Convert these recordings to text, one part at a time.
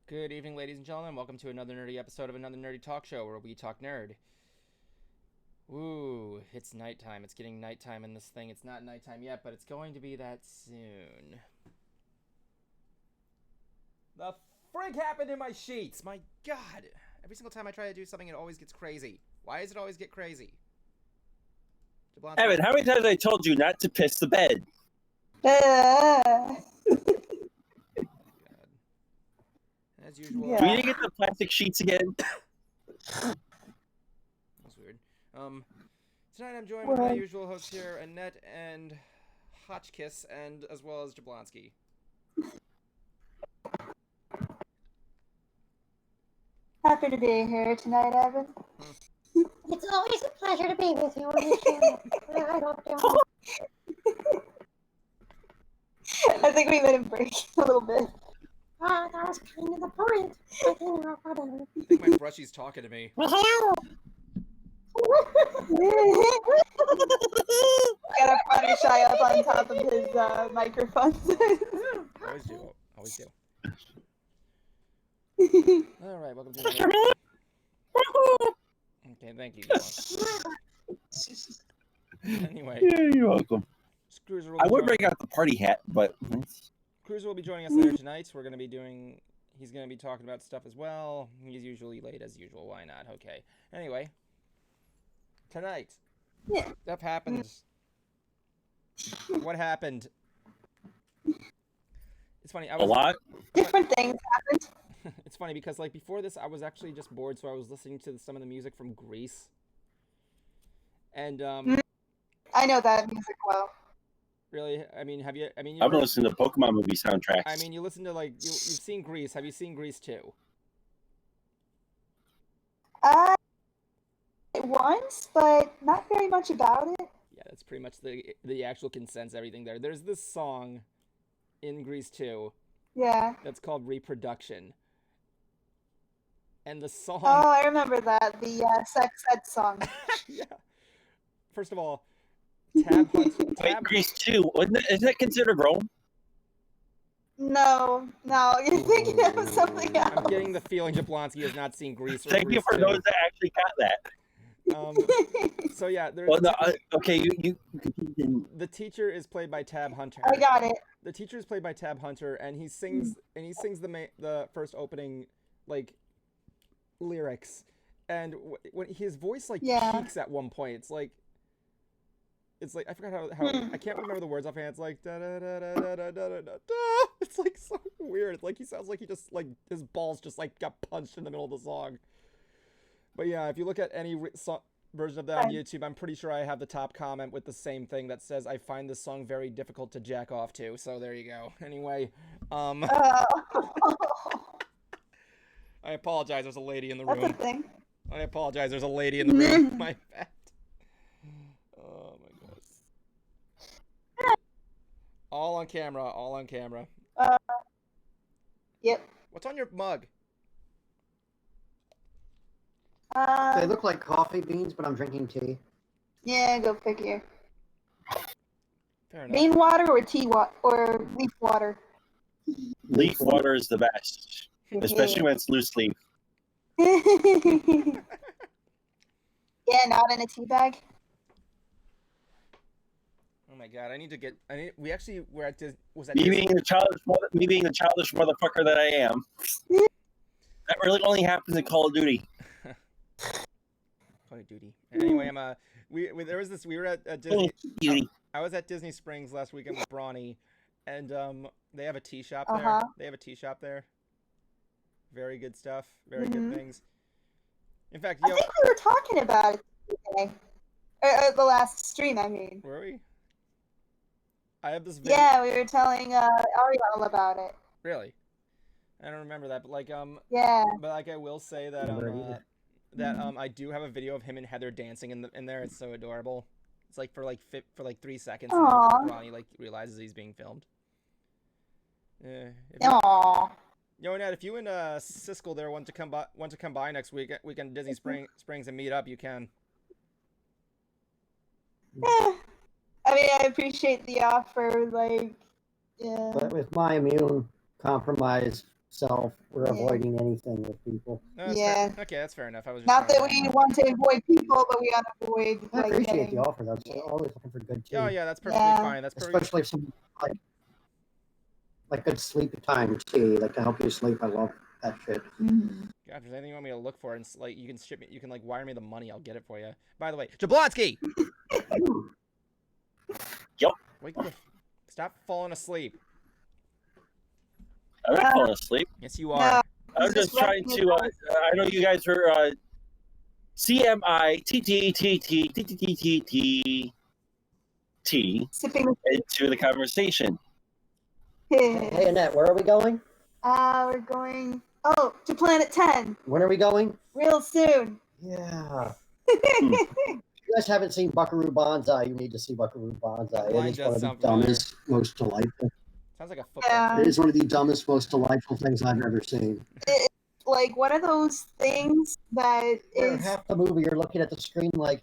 Good evening, ladies and gentlemen. Welcome to another nerdy episode of Another Nerdy Talk Show, where we talk nerd. Ooh, it's nighttime. It's getting nighttime in this thing. It's not nighttime yet, but it's going to be that soon. The frig happened in my sheets? My God. Every single time I try to do something, it always gets crazy. Why does it always get crazy? Jablonski. Evan, how many times have I told you not to piss the bed? As usual. Yeah. Do we need to get the plastic sheets again? That's weird. Tonight I'm joined with my usual hosts here, Annette and Hotchkiss, and as well as Jablonski. Happy to be here tonight, Evan. It's always a pleasure to be with you on this channel. I love you. I think we let him break a little bit. That was kind of the point. Whatever. I think my brushie's talking to me. Hello. Got a funny shy up on top of his microphone. Always do. Always do. Alright, welcome to the... Okay, thank you. Anyway. Yeah, you're welcome. I would bring out the party hat, but... Cruiser will be joining us later tonight. We're going to be doing... He's going to be talking about stuff as well. He's usually late as usual. Why not? Okay. Anyway. Tonight. Yeah. Stuff happens. What happened? It's funny. A lot? Different things happened. It's funny because, like, before this, I was actually just bored, so I was listening to some of the music from Grease. And, I know that music well. Really? I mean, have you... I mean, I've been listening to Pokemon movie soundtracks. I mean, you listen to, like... You've seen Grease. Have you seen Grease 2? Once, but not very much about it. Yeah, that's pretty much the actual consensus, everything there. There's this song in Grease 2. Yeah. That's called Reproduction. And the song... Oh, I remember that. The sex ed song. Yeah. First of all, Tab Hunt... Wait, Grease 2. Is that considered Rome? No, you're thinking of something else. I'm getting the feeling Jablonski has not seen Grease or Thank Grease you for 2. those that actually got that. So yeah, there's... Well, no, okay, you... The teacher is played by Tab Hunter. I got it. The teacher is played by Tab Hunter, and he sings the first opening, like, lyrics, and when his voice peaks at one point, it's like I forgot how I can't remember the words offhand. It's like da da da da da da da da da. It's like so weird. It's like he sounds like he just like his balls just like got punched in the middle of the song. But yeah, if you look at any version of that on YouTube, I'm pretty sure I have the top comment with the same thing that says, "I find this song very difficult to jack off to." So there you go. Anyway, I apologize. There's a lady in the room. That's a thing. I apologize. There's a lady in the room. My bad. Oh my god. All on camera. All on camera. Yep. What's on your mug? They look like coffee beans, but I'm drinking tea. Yeah, go figure. Fair enough. Bean water or tea water or leaf water? Leaf water is the best, especially when it's loose leaf. Yeah, not in a tea bag. Oh my god, we actually were at Me being the childish motherfucker that I am. That really only happens in Call of Duty. Call of Duty. Anyway, we were at Disney. I was at Disney Springs last weekend with Brawny, and they have a tea shop there. They have a tea shop there. Very good stuff. Very good things. In fact, I think we were talking about it today. The last stream, I mean. Were we? I have this video. Yeah, we were telling Ariel about it. Really? I don't remember that, but like Yeah. But like I will say that I do have a video of him and Heather dancing in there. It's so adorable. It's like for 3 seconds. Aww. Ronnie like realizes he's being filmed. Aww. Yo, Ned, if you and Siskel there want to come by next weekend Disney Springs and meet up, you can. I mean, I appreciate the offer. Like, yeah. But with my immune compromised self, we're Yeah. avoiding anything with people. No, that's Yeah. fair. Okay, that's fair enough. I was just Not that throwing we it out want to avoid people, but we want to avoid I like appreciate getting. the offer. That's always looking for good tea. there. Oh yeah, that's perfectly Yeah. fine. That's perfectly. Especially if some like good sleep time tea, like to help you sleep. I love that shit. Mhm. God, if there's anything you want me to look for, and like you can ship me, you can like wire me the money. I'll get it for you. By the way, Jablonski. Yep. Stop falling asleep. I'm not falling asleep. Yes, you are. I'm just trying to. I know you guys are CMITTTTTTTT Sipping. into the conversation. Hey, Annette, where are we going? We're going. Oh, to Planet 10 When are we going? real soon. Yeah. If you guys haven't seen Buckaroo Banzai, you need to see Buckaroo Banzai. Line It is does one of the sound familiar. dumbest, most delightful. Sounds like a football. Yeah. It is one of the dumbest, most delightful things I've ever seen. Like one of those things that Where is. half the movie you're looking at the screen like,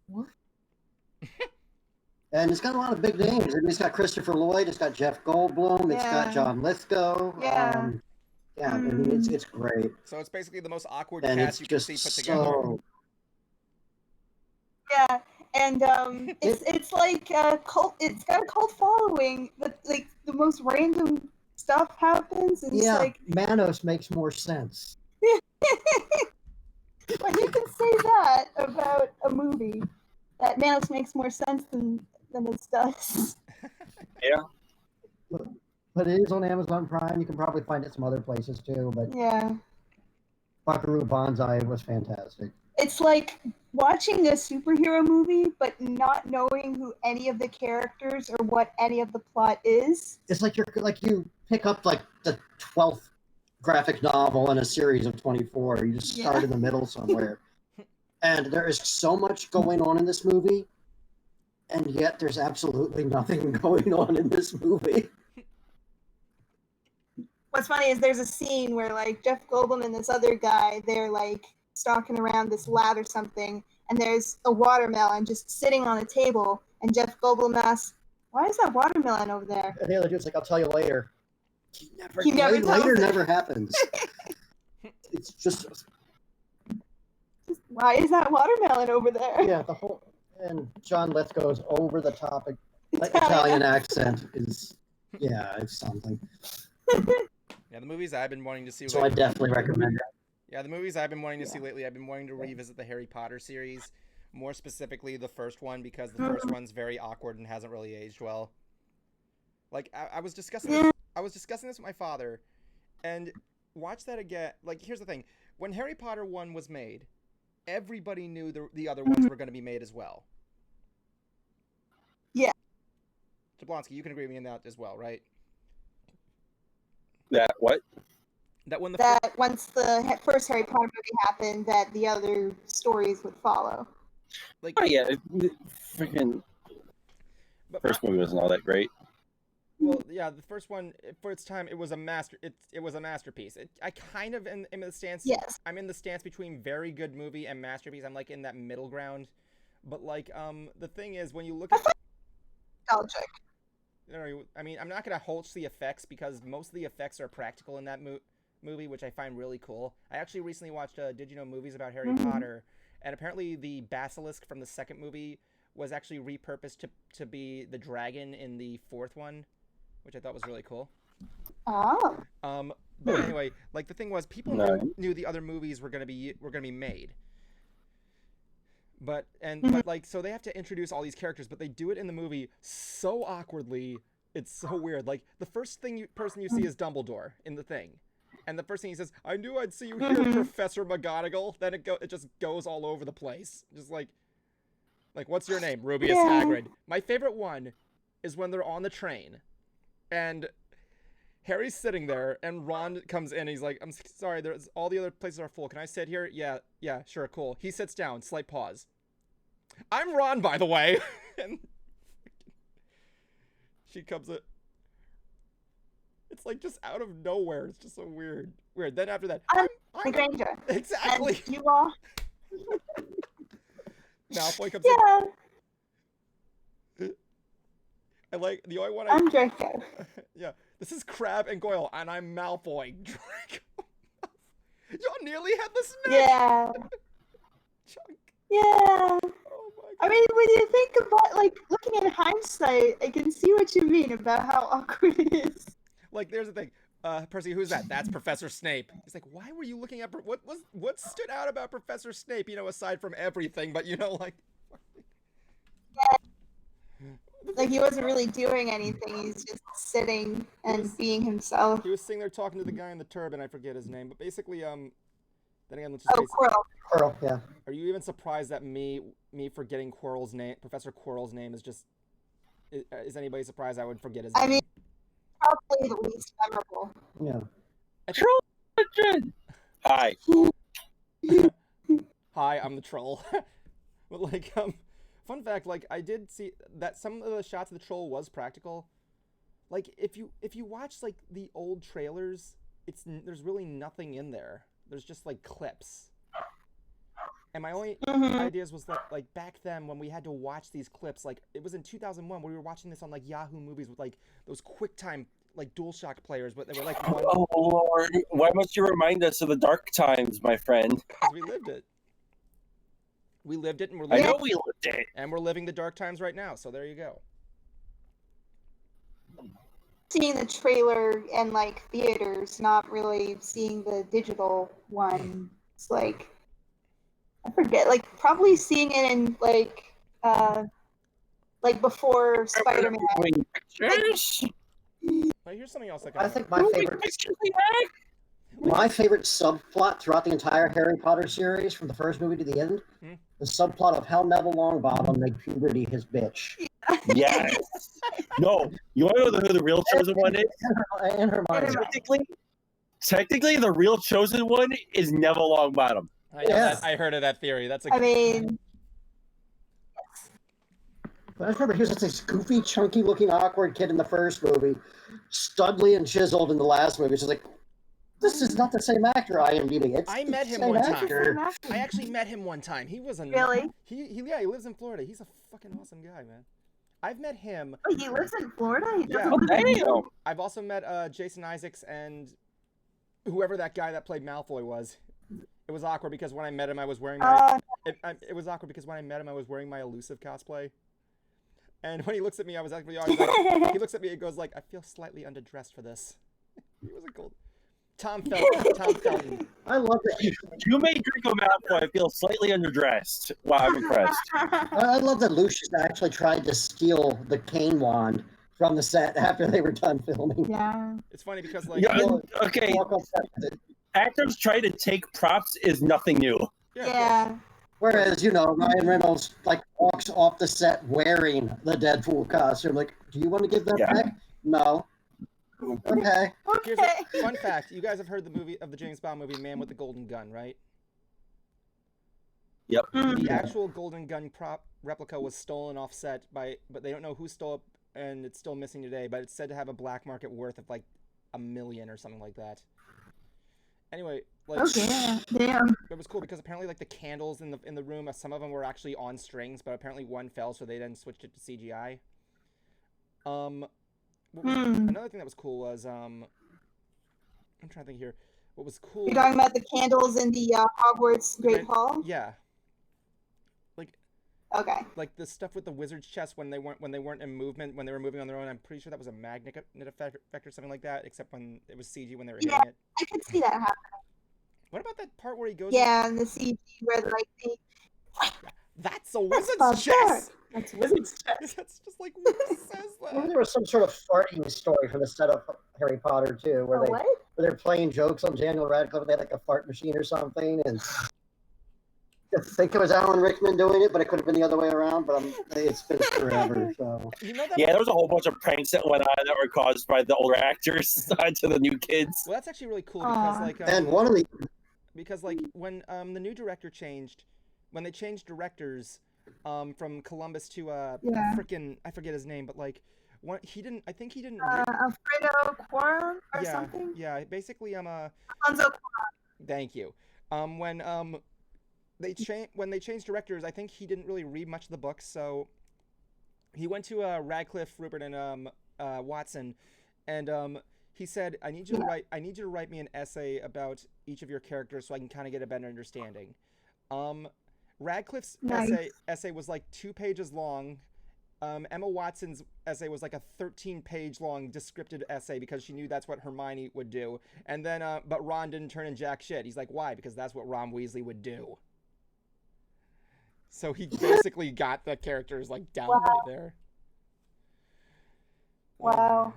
what? And it's got a lot of big names. It's got Christopher Lloyd. It's got Jeff Goldblum. It's got Yeah. John Lithgow. Yeah. I mean, it's great. So it's basically the most awkward And cast it's you can just see put together. so. Yeah, and it's like a cult. It's got a cult following, but like the most random stuff happens, and Yeah, it's like, Manos makes more sense. but you can say that about a movie that Manos makes more sense than it does. Yeah. But it is on Amazon Prime. You can probably find it some other places too. But Yeah, Buckaroo Banzai was fantastic. it's like watching a superhero movie, but not knowing who any of the characters or what any of the plot is. It's like you pick up like the 12th graphic novel in a series of 24. You just start in the middle somewhere. And there is so much going on in this movie, and yet there's absolutely nothing going on in this movie. What's funny is there's a scene where like Jeff Goldblum and this other guy, they're like stalking around this lab or something, and there's a watermelon just sitting on a table, and Jeff Goldblum asks, "Why is that watermelon over there?" And the other dude's like, "I'll tell you later." He never tells later it. never happens. It's just Why is that watermelon over there? yeah, the whole and John Lithgow's over the topic Italian accent is it's something. Yeah, the movies I've been wanting to see. So I definitely recommend it. Yeah, the movies I've been wanting to see lately, I've been wanting to revisit the Harry Potter series, more specifically the first one, because the first one's very awkward and hasn't really aged well. Like I was discussing this with my father, and watch that again. Like, here's the thing: when Harry Potter 1 was made, everybody knew the other ones were going to be made as well. Yeah. Jablonski, you can agree with me on that as well, right? That what? That when the That once the first Harry Potter movie happened, that the other stories would follow. like Oh yeah, freaking first movie wasn't all that great. Well, yeah, the first one for its time, it was a masterpiece. I kind of in the stance. Yes. I'm in the stance between very good movie and masterpiece. I'm like in that middle ground. But like the thing is, when you look at Nostalgic. I mean, I'm not gonna holch the effects because most of the effects are practical in that movie, which I find really cool. I actually recently watched Did You Know Movies about Harry Potter, and apparently the basilisk from the second movie was actually repurposed to be the dragon in the fourth one, which I thought was really cool. Oh. But anyway, like the thing was, people knew the other movies were gonna be made. But like, so they have to introduce all these characters, but they do it in the movie so awkwardly. It's so weird. Like the first person you see is Dumbledore in the thing, and the first thing he says, "I knew I'd see you here, Professor McGonagall." Then it just goes all over the place, just like what's your name? Rubius Hagrid. My favorite one is when they're on the train, and Harry's sitting there, and Ron comes in. And he's like, "I'm sorry, there's all the other places are full. Can I sit here?" Yeah, sure, cool. He sits down. Slight pause. I'm Ron, by the way. And she comes in. It's like just out of nowhere. It's just so weird. Then after that, I'm Granger. Exactly. And you all. Malfoy comes Yeah, in. And like the only one I'm Draco. yeah, this is Crab and Goyle, and I'm Malfoy. Draco. Y'all nearly had the snitch. Yeah, Chunk. yeah. Oh my god. I mean, when you think about, like, looking in hindsight, I can see what you mean about how awkward it is. Like, there's the thing. Percy, who's that? That's Professor Snape. He's like, why were you looking at what stood out about Professor Snape? You know, aside from everything, but you know, like. Like, he wasn't really doing anything. He's just sitting and being himself. He was sitting there talking to the guy in the turban. I forget his name, but basically, then again, let's just Oh, face Quirrell. Quirrell, yeah. Are you even surprised that me forgetting Quirrell's name, Professor Quirrell's name is just? Is anybody surprised I would forget his name? I mean, probably the least memorable. Yeah. Trollgen. Hi. Hi, I'm the troll. But like, fun fact, like I did see that some of the shots of the troll was practical. Like if you watch like the old trailers, there's really nothing in there. There's just like clips. And my only ideas was that like back then when we had to watch these clips, like it was in 2001 when we were watching this on like Yahoo Movies with like those QuickTime like DualShock players, but they were like one. Oh Lord! Why must you remind us of the dark times, my friend? Because we lived it. We lived it, and we're I living know we lived it. and we're living the dark times right now. So there you go. Seeing the trailer in like theaters, not really seeing the digital one. It's like, I forget, like probably seeing it in like before Spider-Man. Pictures? Like, here's something else. I think my favorite subplot throughout the entire Harry Potter series, from the first movie to the end, the subplot of how Neville Longbottom made puberty his bitch. Yes. No, you want to know who the real chosen one is? And Hermione. Technically, the real chosen one is Neville Longbottom. I heard of that theory. That's a. I mean, But I remember he was just this goofy, chunky-looking, awkward kid in the first movie, studly and chiseled in the last movie. It's just like, this is not the same actor. IMDb. I met him one time. I actually met him one time. He was a really. He lives in Florida. He's a fucking awesome guy, man. I've met him. Wait, he lives in Florida. He Yeah. doesn't live in Damn. I've also met Jason Isaacs and whoever that guy that played Malfoy was. It was awkward because when I met him, I was wearing my. It was awkward because when I met him, I was wearing my elusive cosplay. And when he looks at me, I was actually like, he looks at me and goes like, I feel slightly underdressed for this. He was a gold. Tom Felton. I love that. You made Draco Malfoy feel slightly underdressed. Wow, I'm impressed. I love that Lucius actually tried to steal the cane wand from the set after they were done filming. Yeah. It's funny because like. Yeah, okay. Actors trying to take props is nothing new. Yeah. Whereas, Ryan Reynolds walks off the set wearing the Deadpool costume. Like, do you want to give that back? No. Okay. Here's a fun fact. You guys have heard the James Bond movie Man with the Golden Gun, right? Yep. The actual Golden Gun prop replica was stolen off set but they don't know who stole it, and it's still missing today, but it's said to have a black market worth of like $1 million or something like that. Anyway, like damn. It was cool because apparently like the candles in the room, some of them were actually on strings, but apparently one fell, so they then switched it to CGI. Another thing that was cool was I'm trying to think here. What was cool? You're talking about the candles in the Hogwarts Great Hall? Yeah. Okay. Like the stuff with the wizard's chest when they weren't in movement, when they were moving on their own. I'm pretty sure that was a magnet effect or something like that, except when it was CG when they were hitting it. I could see that happening. What about that part where he goes? Yeah, and the CG where they. That's a wizard's chest. That's wizard's chest. That's just like who says that? Well, there was some sort of farting story from the set of Harry Potter too, where where they're playing jokes on Daniel Radcliffe. They had like a fart machine or something, and I think it was Alan Rickman doing it, but it could have been the other way around. But it's been forever. So yeah, there was a whole bunch of pranks that went on that were caused by the older actors to the new kids. Well, that's actually really cool because like and one of the when the new director changed, when they changed directors from Columbus to frickin' I forget his name, but like I think he didn't Alfredo Cuarón or something. Yeah, basically Alfonso Cuarón. Thank you. When when they changed directors, I think he didn't really read much of the book, so he went to Radcliffe, Rupert, and Watson, and he said, I need you to write me an essay about each of your characters so I can kind of get a better understanding. Radcliffe's essay was like 2 pages long. Emma Watson's essay was like a 13-page long descriptive essay because she knew that's what Hermione would do. And then, but Ron didn't turn in jack shit. He's like, why? Because that's what Ron Weasley would do. So he basically got the characters like down right there. Wow.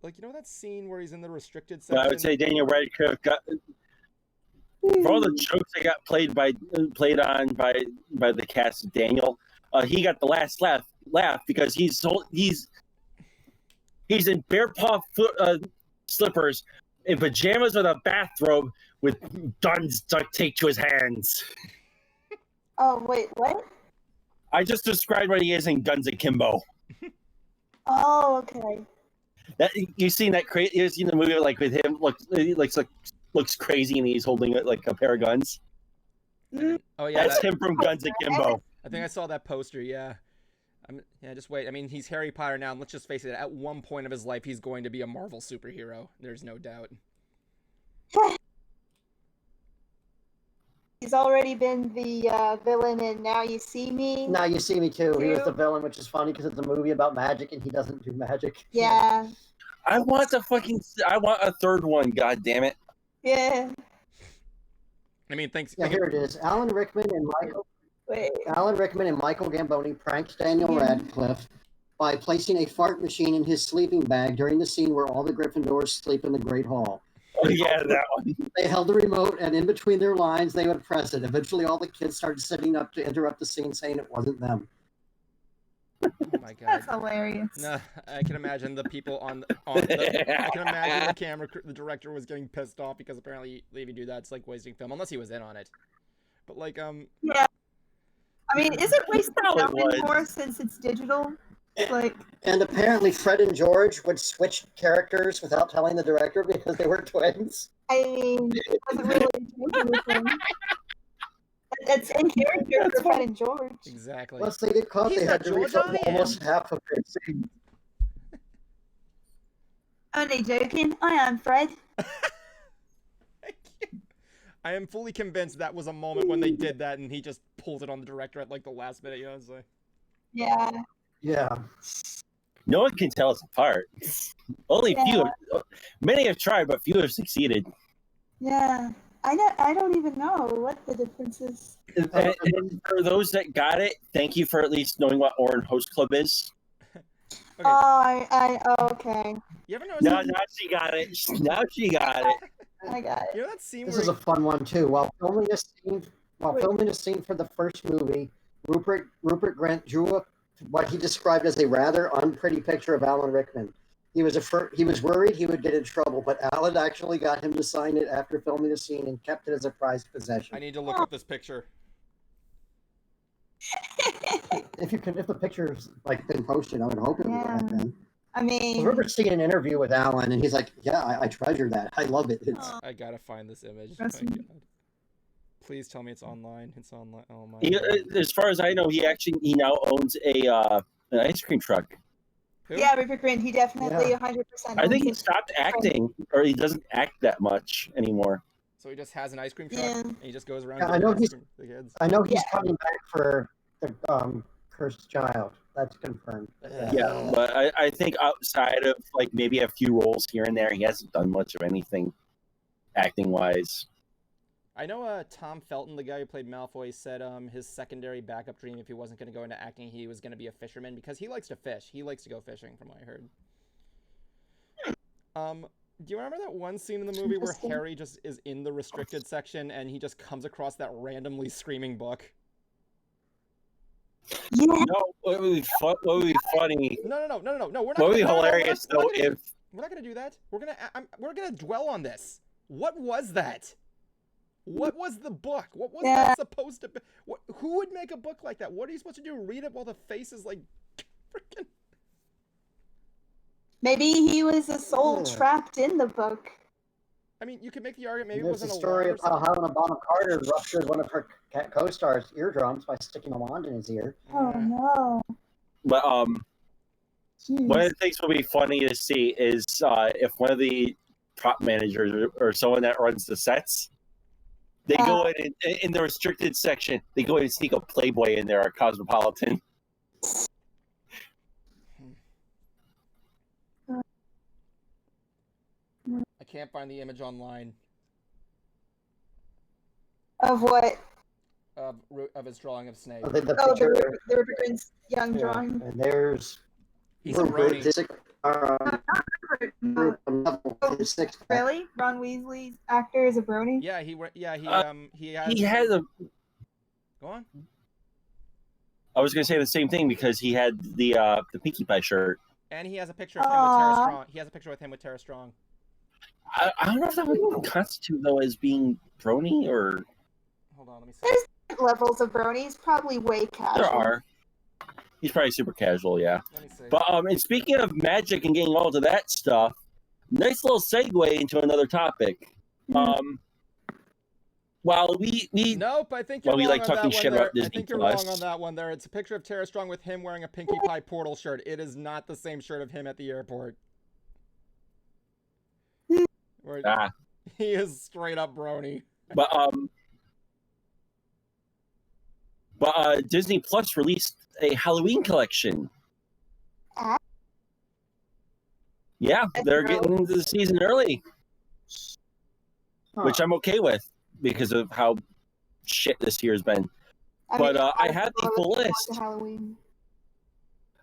Like, you know that scene where he's in the restricted section? I would say Daniel Radcliffe got, for all the jokes that got played on by the cast of Daniel, he got the last laugh because he's in bare paw slippers, in pajamas with a bathrobe, with guns duct taped to his hands. Oh wait, what? I just described what he is in Guns Akimbo. Oh, okay. That you seen that crazy? You seen the movie like with him looks crazy and he's holding like a pair of guns. Oh yeah, that's him from Guns Akimbo. I think I saw that poster. Yeah. Just wait. I mean, he's Harry Potter now, and let's just face it. At one point of his life, he's going to be a Marvel superhero. There's no doubt. He's already been the villain in Now You See Me. Now You See Me too. He was the villain, which is funny because it's a movie about magic and he doesn't do magic. Yeah. I want a third one. God damn it. Yeah. I mean, thanks. Yeah, here it is. Alan Rickman and Michael Gamboni pranked Daniel Radcliffe by placing a fart machine in his sleeping bag during the scene where all the Gryffindors sleep in the Great Hall. Oh, yeah, that one. They held the remote, and in between their lines, they would press it. Eventually, all the kids started sitting up to interrupt the scene, saying it wasn't them. Oh my god, that's hilarious. No, I can imagine the people I can imagine the director was getting pissed off because apparently if you do that, it's like wasting film, unless he was in on it. But like, yeah. I mean, is it wasting film anymore since it's digital? Like, and apparently Fred and George would switch characters without telling the director because they were twins. I mean, it doesn't really change anything. That's in character for Fred and George. Exactly. Once they get caught, they had to refilm almost half of their scenes. Only joking. I am Fred. I am fully convinced that was a moment when they did that and he just pulled it on the director at like the last minute, you know what I'm saying? Yeah. Yeah. No one can tell us apart. Only few. Many have tried, but few have succeeded. Yeah. I don't even know what the difference is. And for those that got it, thank you for at least knowing what Orange Host Club is. Okay. Okay. You ever notice? Now she got it. Now she got it. I got it. You know that scene This where is a fun one too. While filming a scene for the first movie, Rupert Grant drew up what he described as a rather unpretty picture of Alan Rickman. He was worried he would get in trouble, but Alan actually got him to sign it after filming the scene and kept it as a prized possession. I need to look up this picture. If the picture's like been posted, I would hope it would have been. I mean, Robert's seeing an interview with Alan, and he's like, "Yeah, I treasure that. I love it." I gotta find this image. That's My God. Please tell me it's online. It's online. Oh my. As far as I know, he now owns an ice cream truck. Who? Yeah, Rupert Grint. He definitely 100%. I think he stopped acting, or he doesn't act that much anymore. So he just has an ice cream truck, and he just goes around. Yeah, I know the kids. I know he's coming back for the Cursed Child. That's confirmed. Yeah, but I think outside of like maybe a few roles here and there, he hasn't done much of anything acting wise. I know Tom Felton, the guy who played Malfoy, said his secondary backup dream, if he wasn't going to go into acting, he was going to be a fisherman because he likes to fish. He likes to go fishing, from what I heard. Do you remember that one scene in the movie where Harry just is in the restricted section and he just comes across that randomly screaming book? Yeah. No, what would be funny? No. We're not. What would be hilarious though if we're not gonna do that. We're gonna dwell on this. What was that? What was the book? What was that supposed to be? Who would make a book like that? What are you supposed to do? Read it while the face is like freaking. Maybe he was a soul trapped in the book. I mean, you could make the argument maybe it There's wasn't a story of how Helena Bonham Carter ruptured one of her Cat co-star's eardrums by sticking a wand in his ear. Oh no. But one of Jeez. the things will be funny to see is if one of the prop managers or someone that runs the sets, they go in the restricted section, they go in and sneak a Playboy in there, a Cosmopolitan. I can't find the image online Of what? of his drawing of Snape. The Oh, picture, the Rippergrin's young yeah, drawing. and there's He's a brony. His sixth Really? Ron Weasley's actor is a brony? Yeah, he has. He has a. Go on. I was going to say the same thing because he had the Pinkie Pie shirt. And he has a picture of him with Tara Strong. He has a picture with him with Tara Strong. I don't know if that would constitute though as being brony or. Hold on, let me see. There's levels of bronies, probably way casual. There are. He's probably super casual, yeah. Let me see. But and speaking of magic and getting all to that stuff, nice little segue into another topic. While we Nope, I think you're while we wrong like on talking that shit one about there. I Disney think you're Plus. wrong on that one there. It's a picture of Tara Strong with him wearing a Pinkie Pie Portal shirt. It is not the same shirt of him at the airport. Where he is straight up brony. But Disney Plus released a Halloween collection. Yeah, they're getting into the season early, which I'm okay with because of how shit this year's been. But I have the full list. Halloween.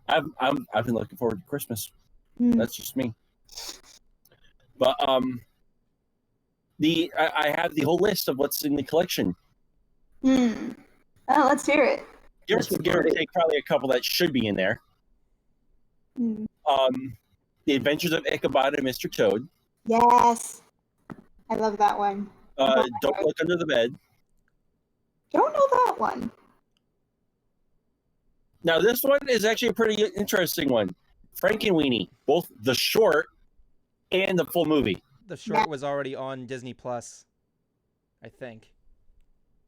I've been looking forward to Christmas. That's just me. But I have the whole list of what's in the collection. Oh, let's hear it. Give or take probably a couple that should be in there. The Adventures of Ichabod and Mr. Toad. Yes. I love that one. Don't Look Under the Bed. Don't know that one. Now this one is actually a pretty interesting one. Frankenweenie, both the short and the full movie. The short was already on Disney Plus, I think.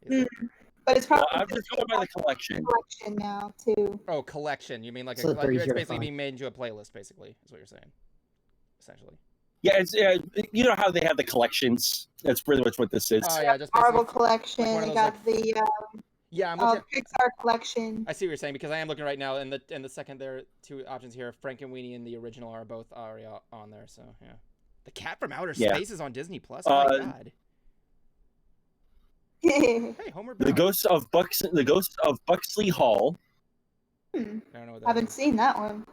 But it's probably I'm just going by the collection. now too. Oh, collection. You mean like So it's basically find. being made into a playlist, basically, is what you're saying. Essentially. Yeah, it's you know how they have the collections. That's pretty much what this is. Oh yeah, just Marvel basically collection. like one of They those, got the yeah, I'm looking, Pixar collection. I see what you're saying because I am looking right now, and the second there are two options here. Frankenweenie and the original are both already on there. So yeah, The Cat from Outer Space is on Disney Plus. Oh my god. Hey, Homer Brown. The Ghost of Buxley Hall. I don't know what that Haven't is. seen that one.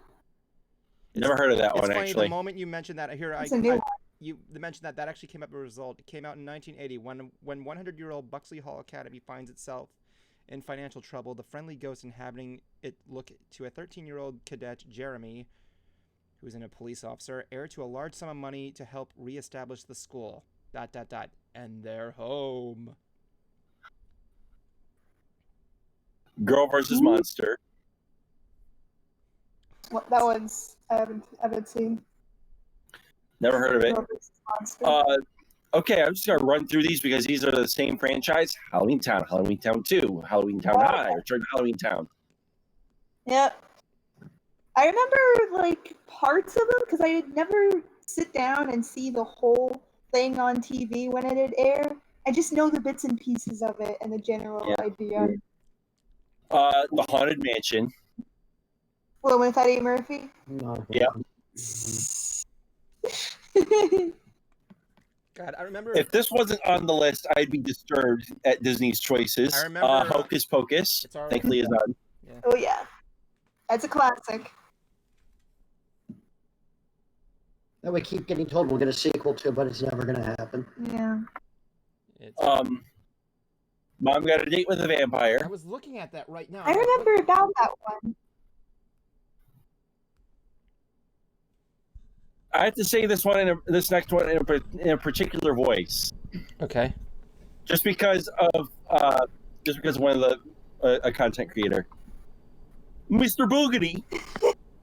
Never heard of that It's one funny, actually. the moment you mentioned that, It's a new one. you mentioned that actually came up a result. It came out in 1980 when 100-year-old Buxley Hall Academy finds itself in financial trouble. The friendly ghost inhabiting it look to a 13-year-old cadet, Jeremy, who's a police officer, heir to a large sum of money to help reestablish the school. ... And they're home. Girl versus Monster. What that one's I haven't seen. Never heard of it. Girl vs. Monster. Okay, I'm just gonna run through these because these are the same franchise. Halloween Town, Halloween Town 2, Halloween Town High, Return to Halloween Town. Yep. I remember like parts of them because I would never sit down and see the whole thing on TV when it would air. I just know the bits and pieces of it and the general idea. The Haunted Mansion. Well, with Eddie Murphy. No. Yeah. God, I remember. If this wasn't on the list, I'd be disturbed at Disney's choices. I remember- Hocus Pocus. It's already- Thankfully, is on. Oh yeah, that's a classic. That we keep getting told we'll get a sequel to, but it's never going to happen. Yeah. It's, Mom Got a Date with a I Vampire. was looking at that right now. I remember about that one. I have to say this next one in a particular voice, Okay. just because of one of a content creator, Mr. Boogedy.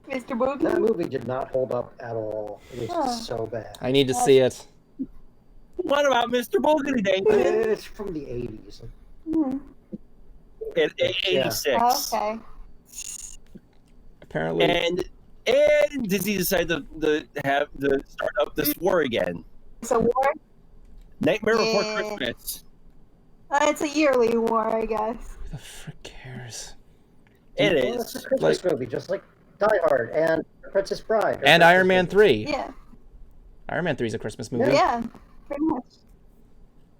Mr. That Boogie. movie did not hold up at all. It was so bad. I need to see it. What about Mr. Boogedy, David? It's from the 80s. in 86. Okay. Apparently. And Disney decided to start up this war again. It's a war? Nightmare Before Yeah. Christmas. It's a yearly war, I guess. Who the frick cares? It Well, it's a is. Christmas movie, just like Die Hard and Princess Bride. And Iron Man 3. Yeah. Iron Man 3 is a Christmas movie. Yeah, pretty much.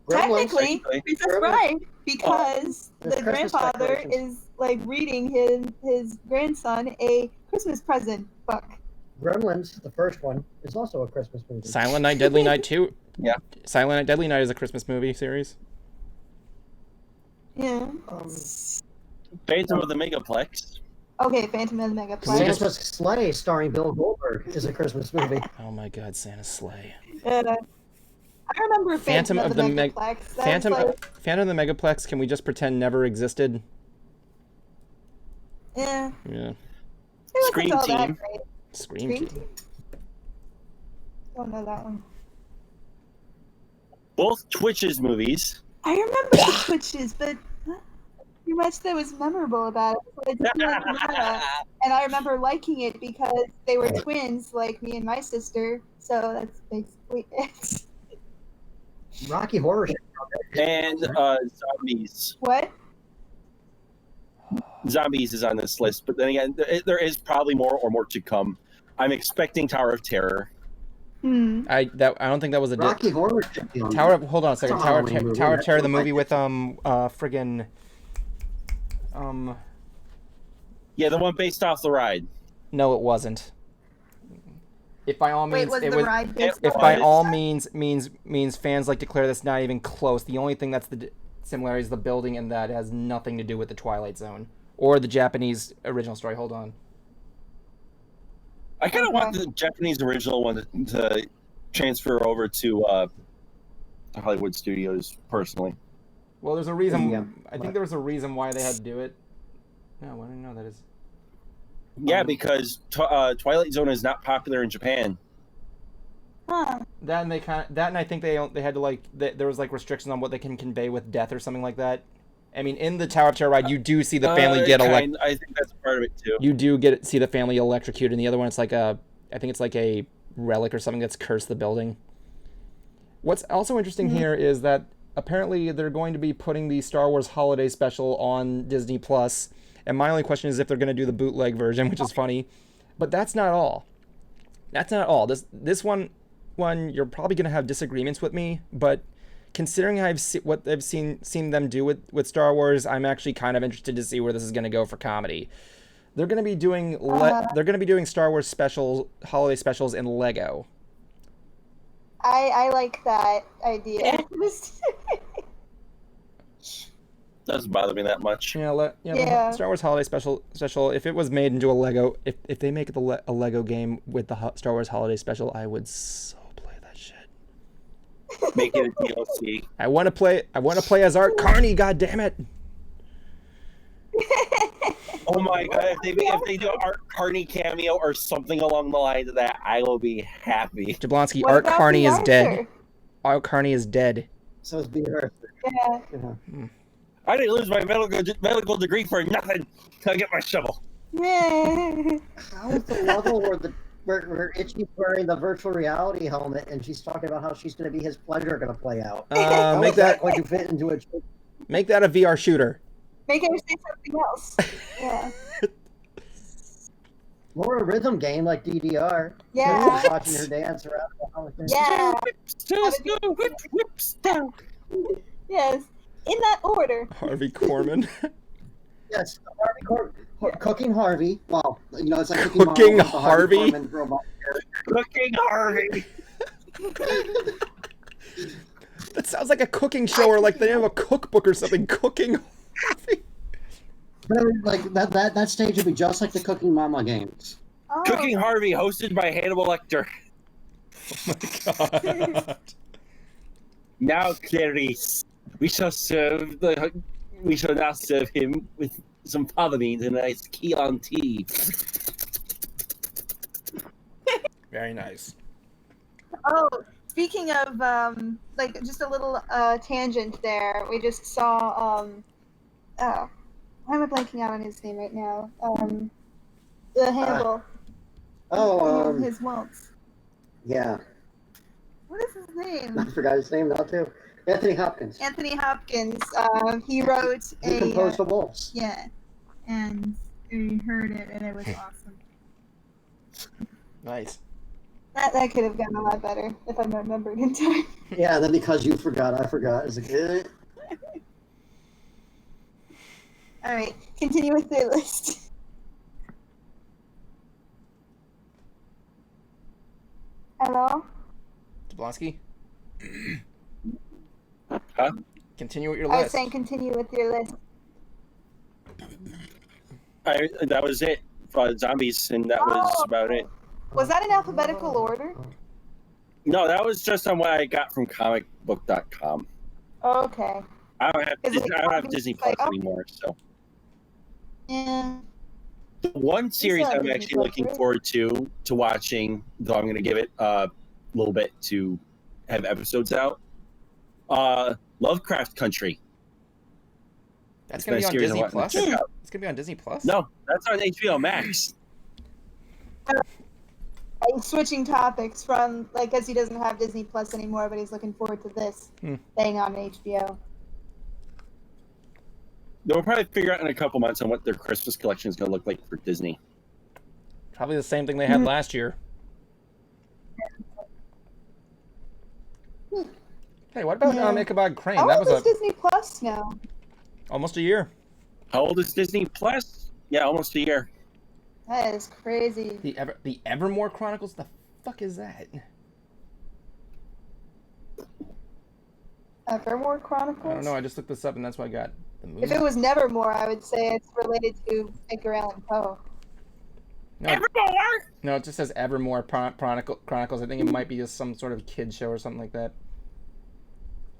Gremlins. Technically, Princess Bride, because There's the Christmas grandfather decorations. is like reading his grandson a Christmas present book. Gremlins, the first one, is also a Christmas movie. Silent Night, Deadly Night 2. Yeah. Silent Night, Deadly Night is a Christmas movie series. Yeah. Phantom of the Megaplex. Okay, Phantom of the Megaplex. Santa's Sleigh, starring Bill Goldberg, is a Christmas movie. Oh my god, Santa's sleigh. I remember Phantom of the Megaplex. Phantom of the Megaplex, can we just pretend never existed? Yeah. Yeah. It wasn't Scream all that Team. great. Scream Team. Don't know that one. Both Twitch's movies. I remember the Twitches, but not too much that was memorable about it. I didn't like Nala, and I remember liking it because they were twins, like me and my sister. So that's basically it. Rocky Horror Show. And Zombies. What? Zombies is on this list, but then again, there is probably more to come. I'm expecting Tower of Terror. I don't think that was a Rocky Horror should be on Hold on a second. It's a Tower Halloween movie. of Terror, the That's movie with what Yeah, the one based off the ride. no, it wasn't. If by all Wait, means was it the was ride based if on by it? all means fans like declare this not even close. The only thing that's the similarity is the building, and that has nothing to do with the Twilight Zone or the Japanese original story. Hold on. I kind of Okay. want the Japanese original one to transfer over to Hollywood Studios, personally. Well, there's a reason. Yeah, I think there was a reason why they had to do it. No, I didn't know that is. Yeah, because Twilight Zone is not popular in Japan. Huh. That and I think they had to like there was like restrictions on what they can convey with death or something like that. I mean, in the Tower of Terror ride, you do see the family get I think that's part of it too. You do see the family electrocuted, and the other one, it's like I think it's like a relic or something that's cursed the building. What's also interesting here is that apparently they're going to be putting the Star Wars Holiday Special on Disney Plus, and my only question is if they're going to do the bootleg version, which is funny, but that's not all. That's not all. This one you're probably going to have disagreements with me, but considering what I've seen them do with Star Wars, I'm actually kind of interested to see where this is going to go for comedy. They're going to be doing Star Wars holiday specials in Lego. I like that idea. Doesn't bother me that much. Yeah. Star Wars holiday special. If it was made into a Lego, if they make a Lego game with the Star Wars holiday special, I would so play that shit. Make it a DLC. I want to play as Art Carney. God damn it! Oh my god! If they do an Art Carney cameo or something along the lines of that, I will be happy. Jablonski, What Art about Carney the is dead. Arthur? Art Carney is dead. So is B. Arthur. Yeah. Yeah. I didn't lose my medical degree for nothing. I get my shovel. Yeah. How is the level where Itchy's wearing the virtual reality helmet and she's talking about how she's going to be his pleasure going to play out? How Make is that that going to fit into a a VR shooter. Make her say something else. Yeah. more a rhythm game like DDR? Yeah. Just watching her dance around the holiday. Yeah. Just go whips down. Yes. In that order. Harvey Korman. Yes, Cooking Harvey. Well, it's like Cooking Model with the Harvey? Korman robot character. Cooking Harvey. That sounds like a cooking show or like the name of a cookbook or something. Cooking Harvey. Like that stage would be just like the Cooking Mama games. Oh. Cooking Harvey, hosted by Hannibal Lecter. Oh my god. Now, Clarice, we shall now serve him with some fava beans and a nice Chianti. Very nice. Oh, speaking of like just a little tangent there. We just saw Why am I blanking out on his name right now? The Hannibal. His waltz. Yeah. What is his I name? forgot his name now too. Anthony Hopkins. Anthony Hopkins. He wrote He composed the waltz. Yeah, and we heard it, and it was awesome. Nice. That could have gotten a lot better if I remembered in time. Yeah, then because you forgot, I forgot. Is it good? All right, continue with the list. Hello? Jablonski? Huh? Continue with your I was list. saying continue with your list. That was it. Zombies, and that was about it. Was that in alphabetical order? No, that was just on what I got from comicbook.com. Okay. I don't have Disney Plus like, anymore, so. Yeah. The one series still have I'm Disney actually Plus, looking right? forward to watching, though I'm going to give it a little bit to have episodes out. Lovecraft Country. That's It's going to be been a on series I Disney want to Plus? check out. It's going to be on Disney Plus? No, that's on HBO Max. Switching topics from, like, as he doesn't have Disney Plus anymore, but he's looking forward to this thing on HBO. They'll probably figure out in a couple months on what their Christmas collection is going to look like for Disney. Probably the same thing they had last year. Hey, what about Ichabod Crane? How That old was is Disney Plus now? almost a year. How old is Disney Plus? Yeah, almost a year. That is crazy. The Evermore Chronicles? The fuck is that? Evermore Chronicles? I don't know. I just looked this up and that's what I got. The movie. If it was Nevermore, I would say it's related to Edgar Allan Poe. No, Evermore! No, it just says Evermore Chronicles. I think it might be just some sort of kid show or something like that.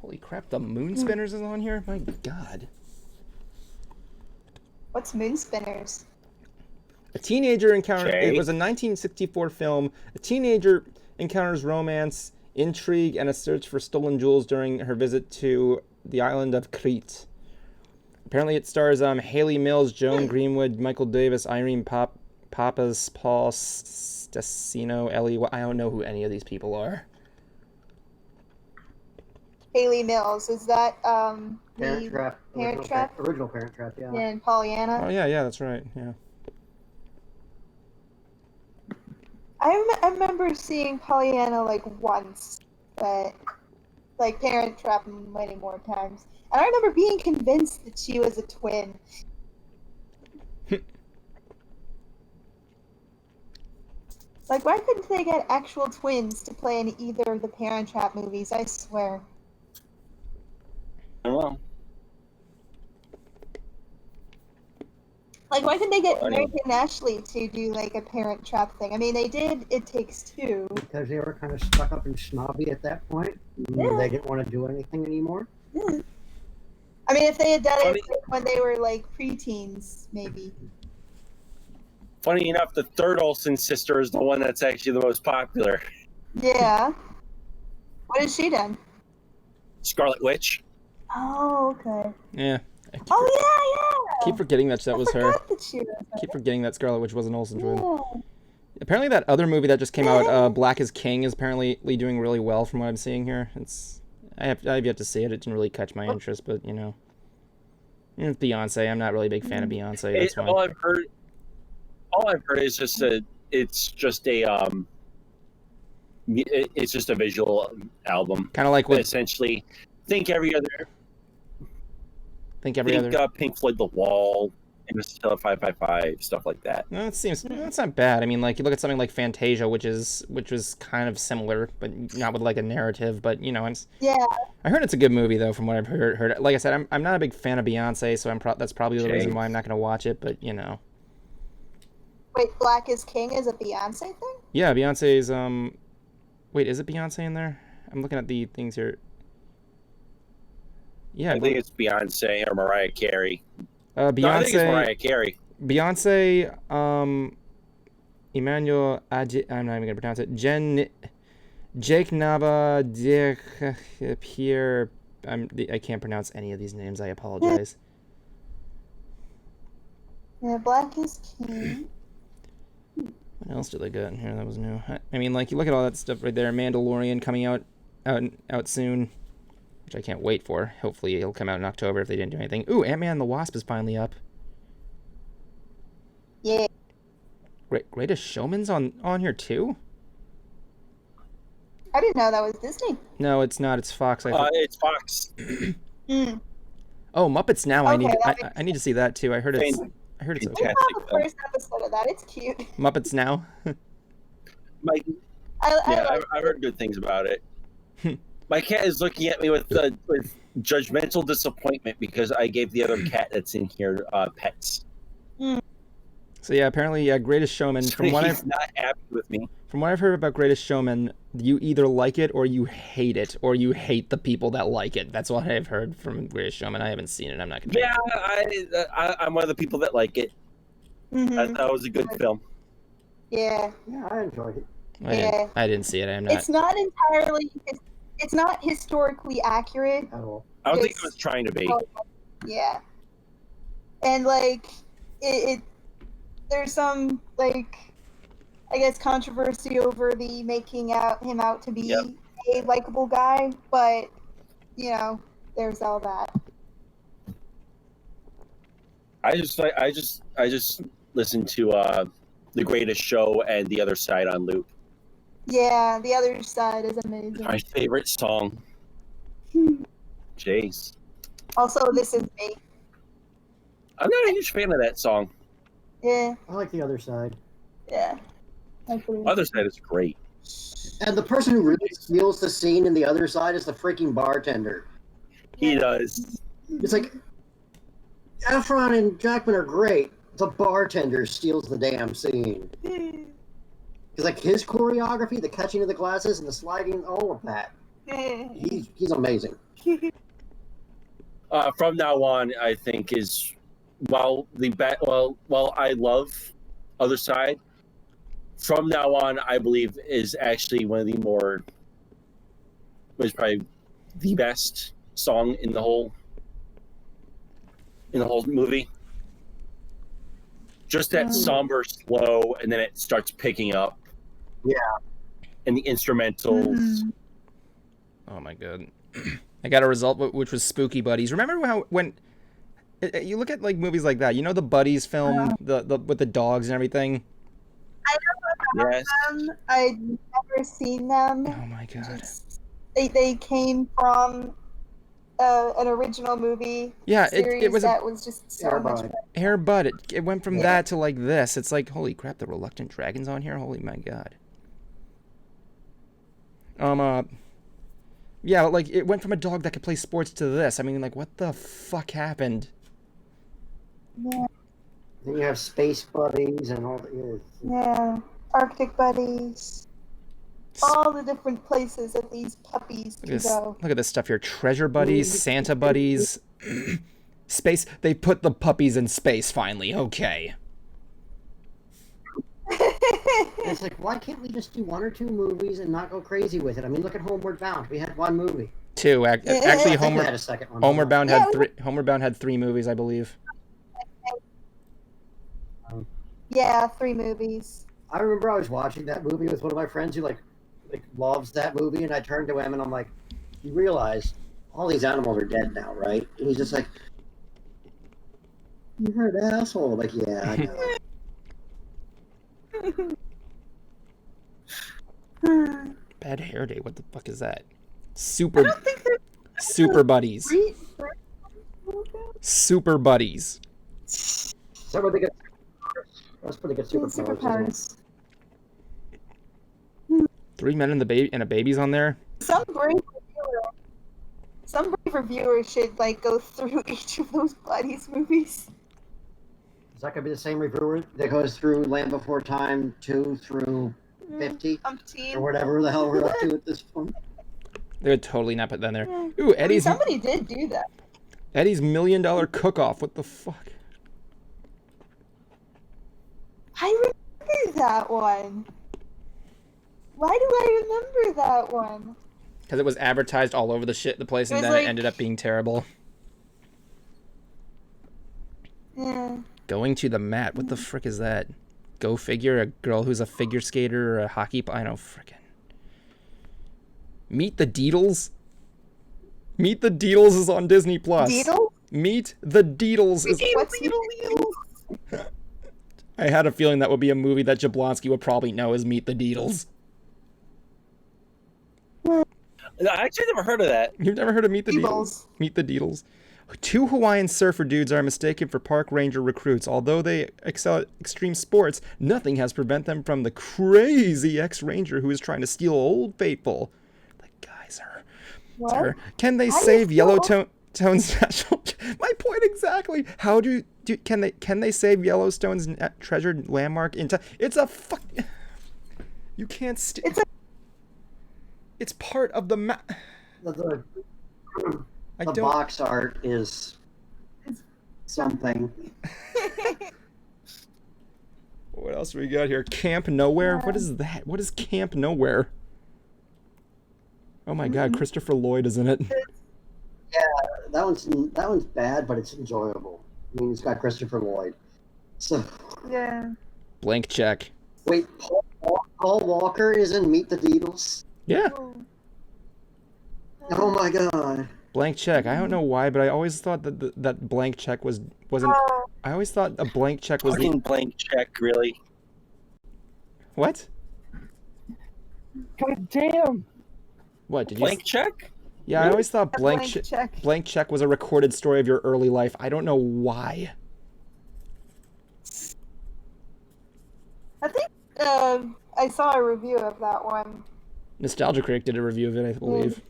Holy crap, the Moon Spinners is on here? My god. What's Moon Spinners? A teenager encounters... Jay? It was a 1964 film. A teenager encounters romance, intrigue, and a search for stolen jewels during her visit to the island of Crete. Apparently it stars Haley Mills, Joan Greenwood, Michael Davis, Irene Papas, Paul Stacino, Ellie... I don't know who any of these people are. Haley Mills. Is that Parent Trap. Parent Trap? Original Parent Trap, yeah. And Pollyanna? Oh, yeah, that's right, yeah. I remember seeing Pollyanna like once, but like Parent Trap many more times. And I remember being convinced that she was a twin. Like, why couldn't they get actual twins to play in either of the Parent Trap movies? I swear. I don't know. Like, why couldn't they get Well, Eric and Ashley to do like a Parent Trap thing? I mean, they did It Takes Two. Because they were kind of stuck up and snobby at that point. Yeah. They didn't want to do anything anymore. Yeah. I mean, if they had done it like, when they were like preteens, maybe. Funny enough, the third Olsen sister is the one that's actually the most popular. Yeah. What has she done? Scarlet Witch. Oh, okay. Yeah. Oh, yeah. Keep forgetting that was her. That she was Keep forgetting that Scarlet Witch was an Olsen twin. Yeah. Apparently that other movie that just came out, Black is King, is apparently doing really well from what I'm seeing here. I have yet to see it. It didn't really catch my interest, but you know. It's Beyonce. I'm not really a big fan of Beyonce. That's why. All I've heard is just it's just a visual album. Kind of like what Essentially, think Pink Floyd The Wall, Interstellar 555, stuff like that. No, that's not bad. I mean, like you look at something like Fantasia, which was kind of similar, but not with like a narrative. But you know, I heard it's a good movie though, from what I've heard. Like I said, I'm not a big fan of Beyonce, so that's probably the reason why I'm not going to watch it. But you know. Wait, Black is King is a Beyonce thing? Yeah, Beyonce's Wait, is it Beyonce in there? I'm looking at the things here. Yeah, I think it's Beyonce or Mariah Carey. Beyonce. No, I think it's Mariah Carey. Beyonce, Emmanuel, I'm not even gonna pronounce it. Jake Naba, Pierre. I can't pronounce any of these names. I apologize. Yeah, Black is King. What else did they got in here that was new? I mean, like, you look at all that stuff right there. Mandalorian coming out soon, which I can't wait for. Hopefully it'll come out in October if they didn't do anything. Ooh, Ant-Man and the Wasp is finally up. Yeah. Greatest Showman's on here too? I didn't know that was Disney. No, it's not. It's Fox. It's Fox. Oh, Muppets Now. Okay, I need to see that too. I heard it's I saw Fantastic the film. first episode of that. It's cute. Muppets Now. I've heard good things about it. My cat is looking at me with judgmental disappointment because I gave the other cat that's in here pets. So yeah, apparently Greatest Showman. He's not happy with me. From what I've heard about Greatest Showman, you either like it or you hate it, or you hate the people that like it. That's what I've heard from Greatest Showman. I haven't seen it. I'm not gonna. Yeah, I'm one of the people that like it. Mm-hmm. That was a good film. Yeah. Yeah, I enjoyed it. I didn't see it. I'm not. It's not entirely. It's not historically accurate At all. I don't think it was trying to be. Yeah. And like there's some like I guess controversy over the making him out to be a likable guy, but you know, there's all that. I just listened to The Greatest Show and The Other Side on loop. Yeah, The Other Side is amazing. My favorite song. Jeez. Also, This Is Me. I'm not a huge fan of that song. Yeah. I like The Other Side. Yeah. Other Side is great. And the person who really steals the scene in The Other Side is the freaking bartender. He does. It's like, Efron and Jackman are great. The bartender steals the damn scene. It's like his choreography, the catching of the glasses and the sliding, all of that. He's amazing. From now on, I think is while I love Other Side. From now on, I believe is actually one of the more, was probably the best song in the whole movie. Just that somber, slow, and then it starts picking up. Yeah. And the instrumentals. Oh my god. I got a result which was Spooky Buddies. Remember how when you look at like movies like that, you know the Buddies film, the with the dogs and everything? I know about them. I'd never seen them. Oh my god. They came from an original movie. Yeah, series it was that was just so much better. Air Bud. It went from that to like this. It's like, holy crap, the Reluctant Dragon's on here. Holy my god. Yeah, like it went from a dog that could play sports to this. I mean, like, what the fuck happened? Yeah. Then you have Space Buddies and all the Yeah, Arctic Buddies. All the different places that these puppies can go. Look at this stuff here. Treasure Buddies, Santa Buddies, space. They put the puppies in space finally. Okay. It's like, why can't we just do one or two movies and not go crazy with it? I mean, look at Homeward Bound. We had one movie. Two. Actually, Homeward had a second one. Homeward Bound had three. Homeward Bound had 3 movies, I believe. Yeah, 3 movies. I remember I was watching that movie with one of my friends who like loves that movie, and I turned to him and I'm like, "You realize all these animals are dead now, right?" And he's just like, "You're an asshole." I'm like, yeah, I know. Bad Hair Day. What the fuck is that? Super Buddies. Super Buddies. Somebody get. That's pretty good superpowers. 3 men and a baby's on there. Some brave reviewer should like go through each of those Buddies movies. Is that gonna be the same reviewer that goes through Land Before Time 2 through 50 or whatever the hell we're up to at this point? They would totally not put that in there. Ooh, Eddie's. Somebody did do that. Eddie's $1 Million Cook-Off. What the fuck? I remember that one. Why do I remember that one? Because it was advertised all over the place, and then it ended up being terrible. Yeah. Going to the mat. What the frick is that? Go figure. A girl who's a figure skater or a hockey. I know, frickin'. Meet the Deedles. Meet the Deedles is on Disney Plus. Deedle? Meet the Deedles is. What's I had a feeling that would be a movie that Jablonski would probably know as Meet the Deedles. I actually never heard of that. You've never heard of Meet the Deedles? Meet the Deedles. Two Hawaiian surfer dudes are mistaken for park ranger recruits. Although they excel at extreme sports, nothing has prevented them from the crazy ex-ranger who is trying to steal Old Faithful. The guys are... What? Can they save Yellowstone's national... My point exactly. How can they save Yellowstone's treasured landmark in time? It's a fuck... You can't... It's part of the map. The box art is something. What else do we got here? Camp Nowhere? What is that? What is Camp Nowhere? Oh my god, Christopher Lloyd is in it. Yeah, that one's bad, but it's enjoyable. I mean, it's got Christopher Lloyd. So Yeah. Blank Check. wait, Paul Walker is in Meet the Deedles? Yeah. Oh my god. Blank Check. I don't know why, but I always thought that Blank Check wasn't. I always thought a Blank Check was Fucking Blank Check, really? What? God damn. What did you? Blank Check? Yeah, I always thought Blank Check. Blank Check was a recorded story of your early life. I don't know why. I think I saw a review of that one. Nostalgia Critic did a review of it, I believe.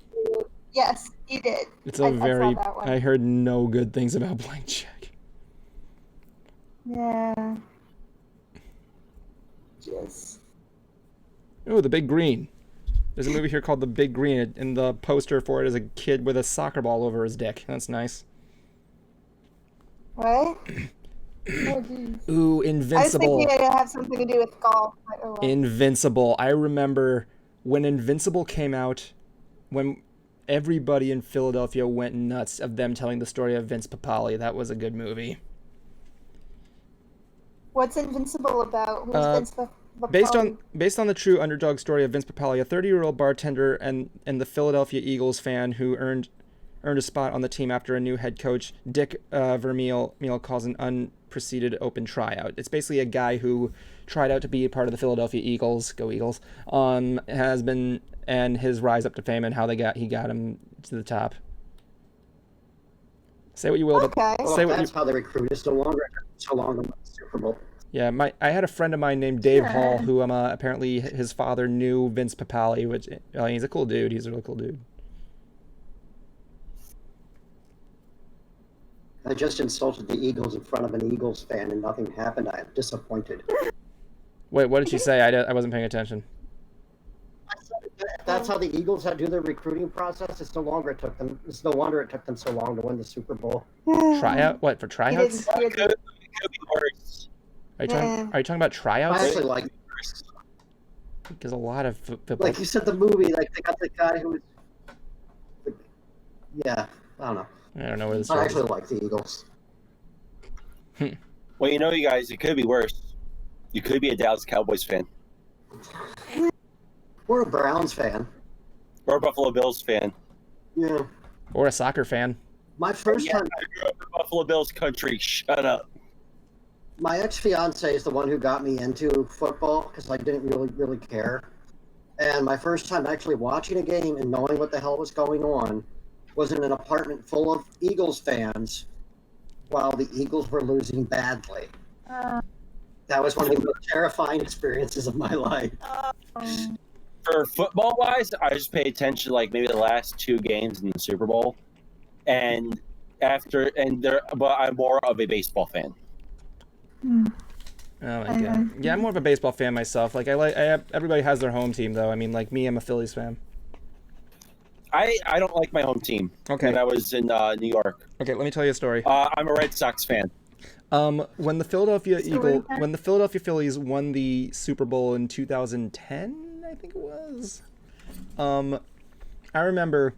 Yes, he did. It's I saw that one. I heard no good things about Blank Check. Yeah. Just. Oh, The Big Green. There's a movie here called The Big Green, and the poster for it is a kid with a soccer ball over his dick. That's nice. What? Oh, geez. Ooh, I was Invincible. thinking it'd have something to do with golf. But oh well. Invincible. I remember when Invincible came out, when everybody in Philadelphia went nuts of them telling the story of Vince Papale. That was a good movie. What's Invincible about? Who's Vince Papale? Based on the true underdog story of Vince Papale, a 30-year-old bartender and the Philadelphia Eagles fan who earned a spot on the team after a new head coach, Dick Vermeil, calls an unpreceded open tryout. It's basically a guy who tried out to be a part of the Philadelphia Eagles, go Eagles, has been, and his rise up to fame and how he got him to the top. Say what you will, Okay. Well, say if what that's how they recruit us, no longer to win the Super Bowl. Yeah, I had a friend of mine named Dave Hall who apparently his father knew Vince Papale, which he's a cool dude. He's a really cool dude. I just insulted the Eagles in front of an Eagles fan and nothing happened. I am disappointed. Wait, what did she say? I wasn't paying attention. That's how the Eagles do their recruiting process. It's no wonder it took them so long to win the Super Bowl. Tryout? What, for tryouts? It could be worse. Are you talking about tryouts? I actually like it. Because a lot of people... Like you said, the movie, like they got the guy who was... Yeah, I don't know. I don't know where this I is. actually like the Eagles. Well, you know, you guys, it could be worse. You could be a Dallas Cowboys fan. Or a Browns fan. Or a Buffalo Bills fan. Yeah. Or a soccer fan. My first time... I grew up in Buffalo Bills country. Shut up. My ex-fiance is the one who got me into football because I didn't really care. And my first time actually watching a game and knowing what the hell was going on was in an apartment full of Eagles fans while the Eagles were losing badly. That was one of the most terrifying experiences of my life. For football-wise, I just pay attention like maybe the last two games in the Super Bowl, but I'm more of a baseball fan. Oh my god. Yeah, I'm more of a baseball fan myself. Like everybody has their home team though. I mean, like me, I'm a Phillies fan. I don't like my home team. Okay. When I was in New York. Okay, let me tell you a story. I'm a Red Sox fan. When the Philadelphia Phillies won the Super Bowl in 2010, I think it was. I remember,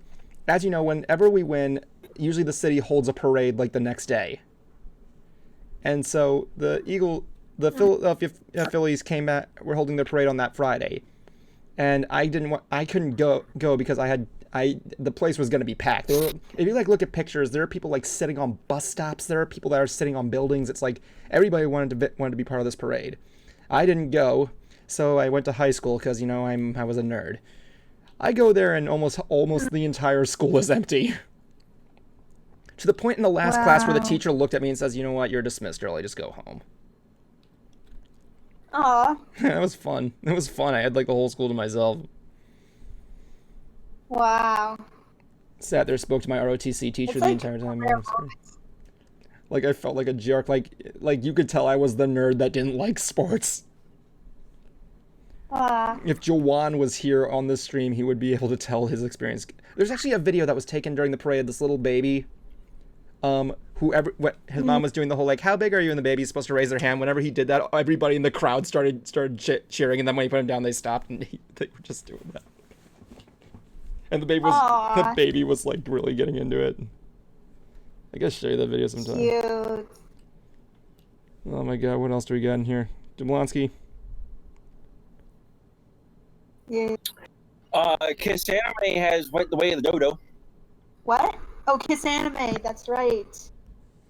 as you know, whenever we win, usually the city holds a parade like the next day. And so the Philadelphia Phillies came back. Were holding their parade on that Friday, and I couldn't go because the place was going to be packed. If you look at pictures, there are people sitting on bus stops. There are people that are sitting on buildings. It's like everybody wanted to be part of this parade. I didn't go, so I went to high school because I was a nerd. I go there and almost the entire school is empty. To the point in the last class where the teacher looked at me and says, "You know what? You're dismissed early. Just go home." Aw. That was fun. It was fun. I had the whole school to myself. Wow. Sat there, spoke to my ROTC teacher the entire time. I felt like a jerk. Like you could tell I was the nerd that didn't like sports. If Jawan was here on this stream, he would be able to tell his experience. There's actually a video that was taken during the parade. This little baby, his mom was doing the whole how big are you? And the baby's supposed to raise their hand. Whenever he did that, everybody in the crowd started cheering, and then when he put him down, they stopped, and they were just doing that. And the baby was really getting into it. I guess show you that video sometime. Cute. Oh my god, what else do we got in here? Jablonski. Yeah. Kiss Anime has went the way of the dodo. What? Oh, Kiss Anime. That's right.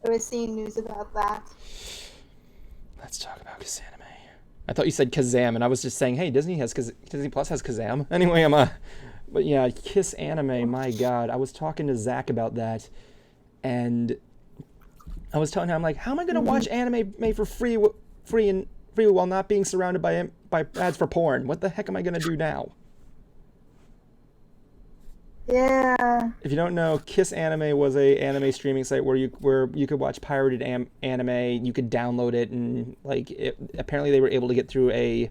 I was seeing news about that. Let's talk about Kiss Anime. I thought you said Kazam, and I was just saying, hey, Disney Plus has Kazam. Anyway, but yeah, Kiss Anime. My God, I was talking to Zach about that, and I was telling him, how am I gonna watch anime made for free while not being surrounded by ads for porn? What the heck am I gonna do now? Yeah. If you don't know, Kiss Anime was a anime streaming site where you could watch pirated anime. You could download it, and apparently they were able to get through a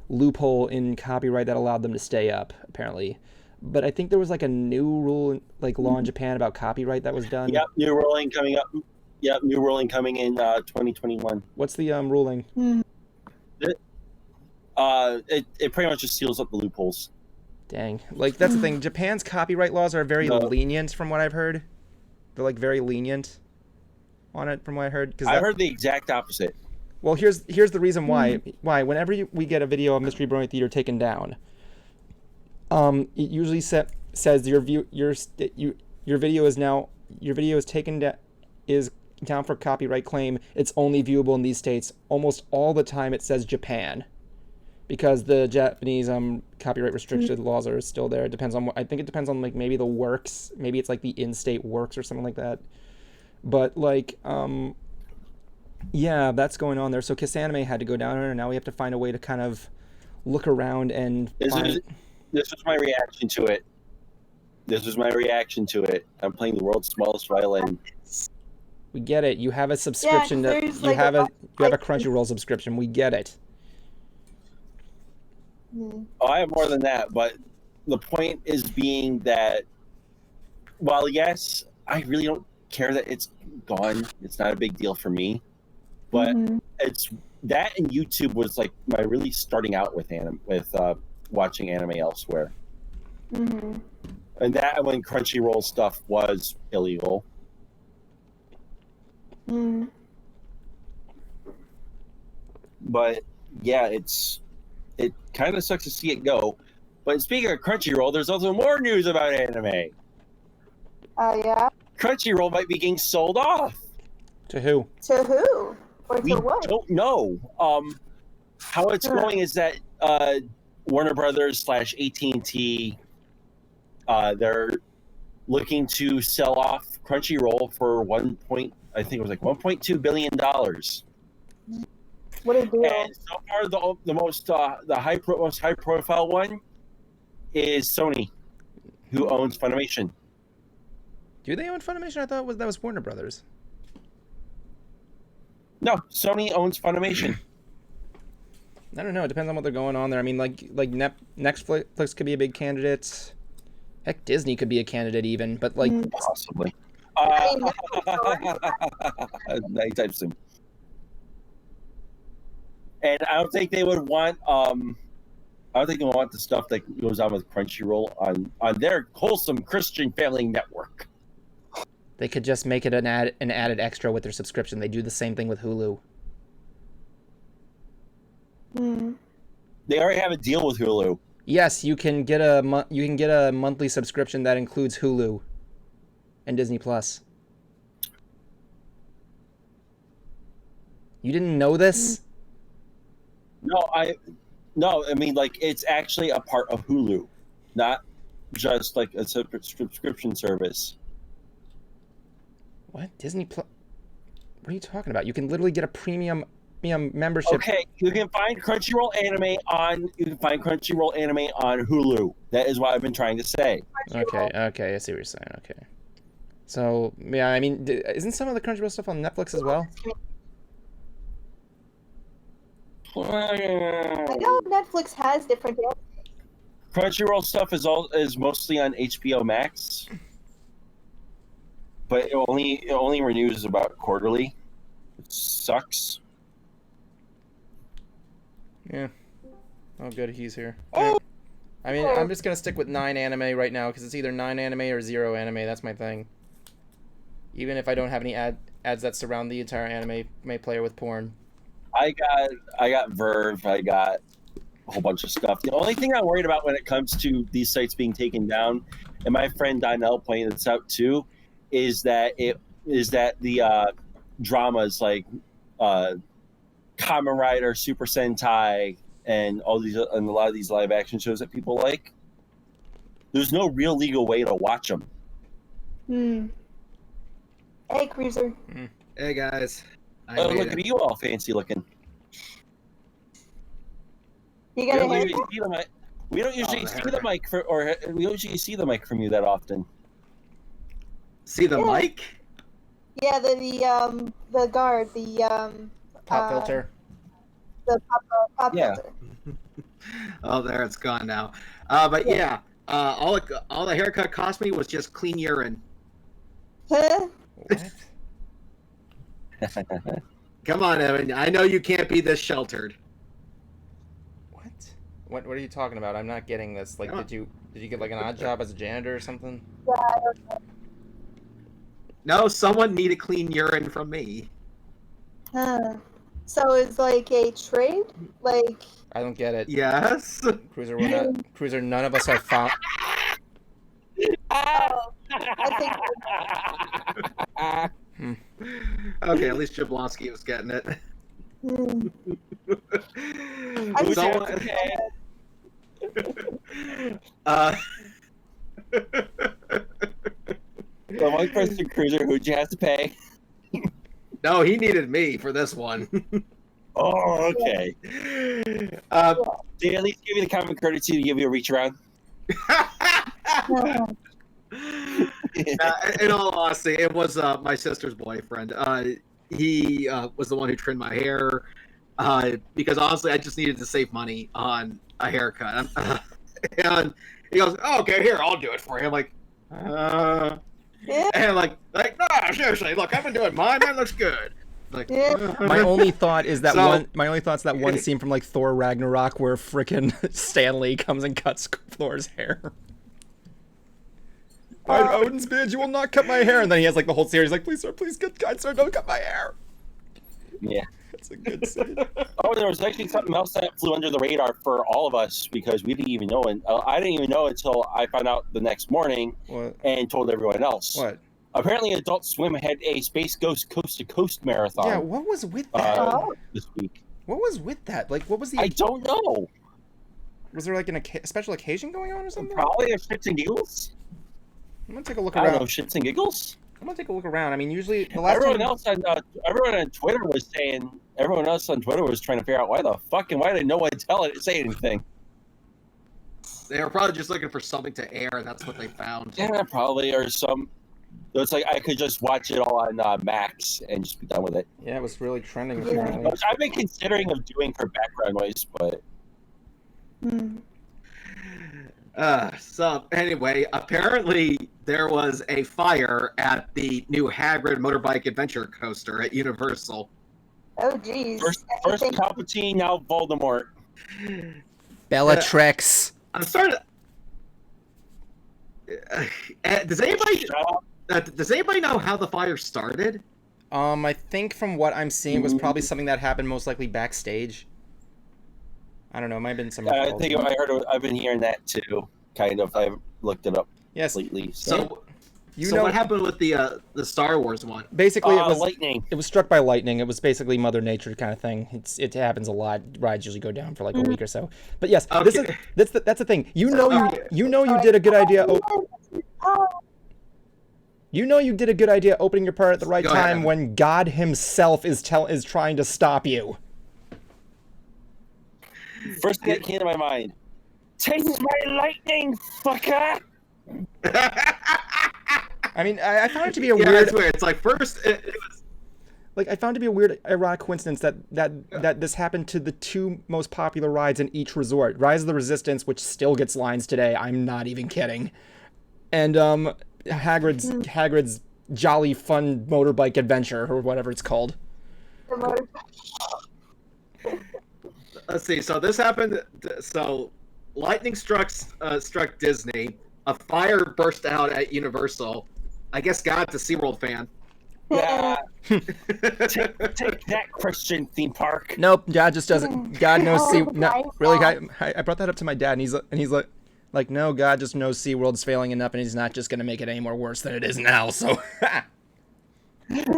loophole in copyright that allowed them to stay up. Apparently, but I think there was a new rule law in Japan about copyright that was done. Yep, new ruling coming up. Yep, new ruling coming in 2021. What's the ruling? It pretty much just seals up the loopholes. Dang. That's the thing. Japan's copyright laws are very lenient from what I've heard. They're very lenient on it from what I heard. I heard the exact opposite. Well, here's the reason why. Whenever we get a video of Mystery Brony Theater taken down, it usually says your video is taken down, is down for copyright claim. It's only viewable in these states. Almost all the time it says Japan, because the Japanese copyright restriction laws are still there. It depends on I think it depends on maybe the works, maybe it's the in-state works or something like that. But yeah, that's going on there. So Kiss Anime had to go down there, and now we have to find a way to kind of look around and This was my reaction to it. I'm playing the world's smallest violin. We get it. You have a subscription. Yeah, you have a Crunchyroll subscription. We get it. Oh, I have more than that, but the point is being that while yes, I really don't care that it's gone. It's not a big deal for me, but it's that, and YouTube was my really starting out with watching anime elsewhere. And that when Crunchyroll stuff was illegal. But yeah, it kind of sucks to see it go. But speaking of Crunchyroll, there's also more news about anime. Oh, yeah? Crunchyroll might be getting sold off. To who? To who? Or to what? We don't know. How it's going is that Warner Brothers / AT&T, they're looking to sell off Crunchyroll for $1.2 billion. What a deal. And so far, the most high profile one is Sony, who owns Funimation. Do they own Funimation? I thought that was Warner Brothers. No, Sony owns Funimation. I don't know. It depends on what they're going on there. I mean, Netflix could be a big candidate. Heck, Disney could be a candidate even. But possibly. Anytime soon. And I don't think they would want. I don't think they want the stuff that goes on with Crunchyroll on their wholesome Christian family network. They could just make it an added extra with their subscription. They do the same thing with Hulu. They already have a deal with Hulu. Yes, you can get a monthly subscription that includes Hulu and Disney Plus. You didn't know this? No, I mean, like, it's actually a part of Hulu, not just like a subscription service. What? Disney Plus? What are you talking about? You can literally get a premium membership. Okay, you can find Crunchyroll anime on Hulu. That is what I've been trying to say. Okay, I see what you're saying. Okay. So, yeah, I mean, isn't some of the Crunchyroll stuff on Netflix as well? I know Netflix has different. Crunchyroll stuff is mostly on HBO Max, but it only renews about quarterly. It sucks. Yeah. Oh, good, he's here. I mean, I'm just gonna stick with 9 anime right now because it's either 9 anime or 0 anime. That's my thing. Even if I don't have any ads that surround the entire anime player with porn. I got Verve. I got a whole bunch of stuff. The only thing I'm worried about when it comes to these sites being taken down, and my friend Donnell pointed this out too, is that the dramas like Kamen Rider, Super Sentai, and a lot of these live action shows that people like, there's no real legal way to watch them. Hey, Cruiser. Hey guys. Oh, look at you, all fancy looking. You got a hair? We don't usually see the mic we don't usually see the mic from you that often. See the mic? Yeah, the guard, the Pop filter. The pop filter. Oh, there, it's gone now. But yeah, all the haircut cost me was just clean urine. Huh? What? Come on, Evan. I know you can't be this sheltered. What are you talking about? I'm not getting this. Like, did you get like an odd job as a janitor or something? Yeah, I don't know. No, someone needed clean urine from me. So it's like a trade? Like, I don't get it. Yes. Cruiser, none of us are found. I think. Okay, at least Jablonski was getting it. The one person Cruiser who'd you have to pay? No, he needed me for this one. Oh, okay. Did they at least give you the common courtesy to give you a reach around? In all honesty, it was my sister's boyfriend. He was the one who trimmed my hair because honestly, I just needed to save money on a haircut. And he goes, "Oh, okay, here, I'll do it for you." I'm like, and like, no, seriously, look, I've been doing mine. Mine looks good. Like, my only thought is that one scene from like Thor Ragnarok where frickin' Stan Lee comes and cuts Thor's hair. Odin's bid, you will not cut my hair, and then he has like the whole series like, please sir, please, good God, sir, don't cut my hair. Yeah, that's a good scene. Oh, there was actually something else that flew under the radar for all of us because we didn't even know, and I didn't even know until I found out the next morning. What? And told everyone else. What? Apparently, Adult Swim had a Space Ghost Coast to Coast marathon. Yeah, what was with that? This week. What was with that? Like, what was the? I don't know. Was there like a special occasion going on or something? Probably a shits and giggles. I'm gonna take a look I around. don't know, shits and giggles. I'm gonna take a look around. I mean, usually the last everyone on Twitter was saying. Everyone else on Twitter was trying to figure out why did no one say anything? They were probably just looking for something to air, and that's what they found. Yeah, probably, or some. It's like I could just watch it all on Max and just be done with it. Yeah, it was really trending. Yeah. Which I've been considering of doing for background noise, but. So anyway, apparently there was a fire at the new Hagrid motorbike adventure coaster at Universal. Oh, geez. First Palpatine, now Voldemort. Bellatrix. I'm starting to... does anybody... Does anybody know how the fire started? I think from what I'm seeing, it was probably something that happened most likely backstage. I don't know. It might have been some. I think I heard. I've been hearing that too. Kind of. I haven't looked it up Yes. completely. So what happened with the Star Wars one? Basically, it was lightning. It was struck by lightning. It was basically Mother Nature kind of thing. It happens a lot. Rides usually go down for like a week or so. But yes, Okay. that's the thing. You did a good idea. You know you did a good idea opening your part at the right time when God himself is trying to stop you. First thing that came to my mind. Take my lightning, fucker! I mean, I found it to be a Yeah, weird. I swear, it's like first it was... Like, I found it to be a weird, ironic coincidence that this happened to the two most popular rides in each resort. Rise of the Resistance, which still gets lines today, I'm not even kidding. And, Hagrid's Jolly Fun Motorbike Adventure, or whatever it's called. Let's see, so this happened, so lightning struck Disney, a fire burst out at Universal. I guess God's a SeaWorld fan. Yeah. take that, Christian theme park. Nope, God just doesn't. God knows really. I brought that up to my dad, and he's like, no, God just knows SeaWorld's failing enough, and he's not just gonna make it any more worse than it is now. So. I'm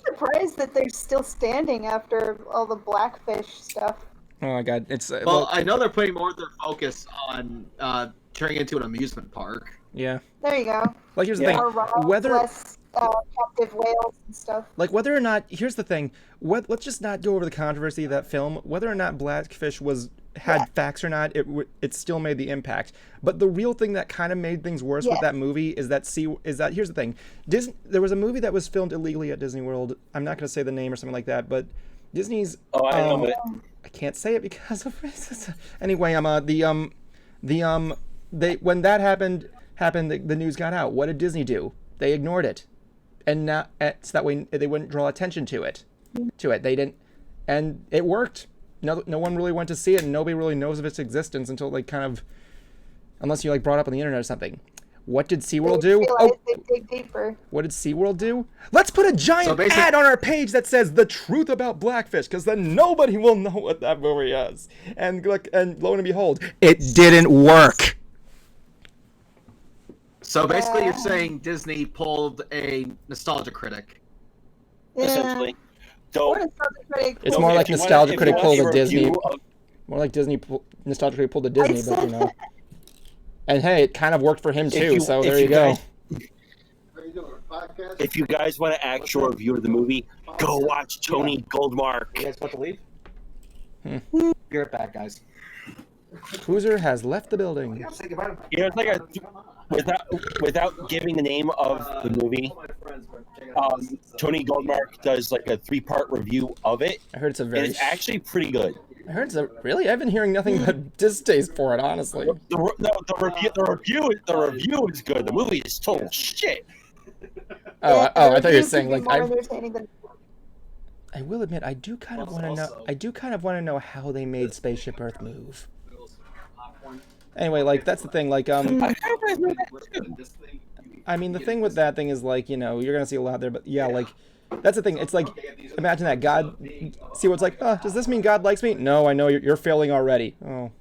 surprised that they're still standing after all the Blackfish stuff. Oh my God, it's well, I know they're putting more of their focus on turning into an amusement park. Yeah. There you go. Like, here's the thing. Whether less captive whales and stuff. Like, whether or not, here's the thing. Let's just not go over the controversy of that film. Whether or not Blackfish had facts or not, it still made the impact. But the real thing that kind of made things worse with that movie is that here's the thing. There was a movie that was filmed illegally at Disney World. I'm not going to say the name or something like that, but Disney's. Oh, I know it. I can't say it because of racism. Anyway, when that happened, the news got out. What did Disney do? They ignored it, and now so that way they wouldn't draw attention to it. They didn't, and it worked. No one really went to see it, and nobody really knows of its existence until unless you brought it up on the internet or something. What did SeaWorld do? They dig deeper. What did SeaWorld do? Let's put a giant ad on our page that says the truth about Blackfish, because then nobody will know what that movie is. And lo and behold, it didn't work. So basically, you're saying Disney pulled a nostalgia critic. Yeah. Essentially. So, it's more like nostalgia critic pulled a Disney. More like nostalgia critic pulled a Disney, but you know. And hey, it kind of worked for him too. So there you go. If you guys want an actual review of the movie, go watch Tony Goldmark. You guys about to leave? Be right back, guys. Cruiser has left the building. You know, it's like without giving the name of the movie, Tony Goldmark does like a 3-part review of it. I heard it's actually pretty good. I heard really. I've been hearing nothing but distaste for it, honestly. The review is good. The movie is total shit. I thought you were saying I will admit, I do kind of want to know. I do kind of want to know how they made Spaceship Earth move. Anyway, that's the thing. I mean, the thing with that thing is you're gonna see a lot there, but yeah, that's the thing. It's imagine that God, see what's does this mean God likes me? No, I know you're failing already. Oh.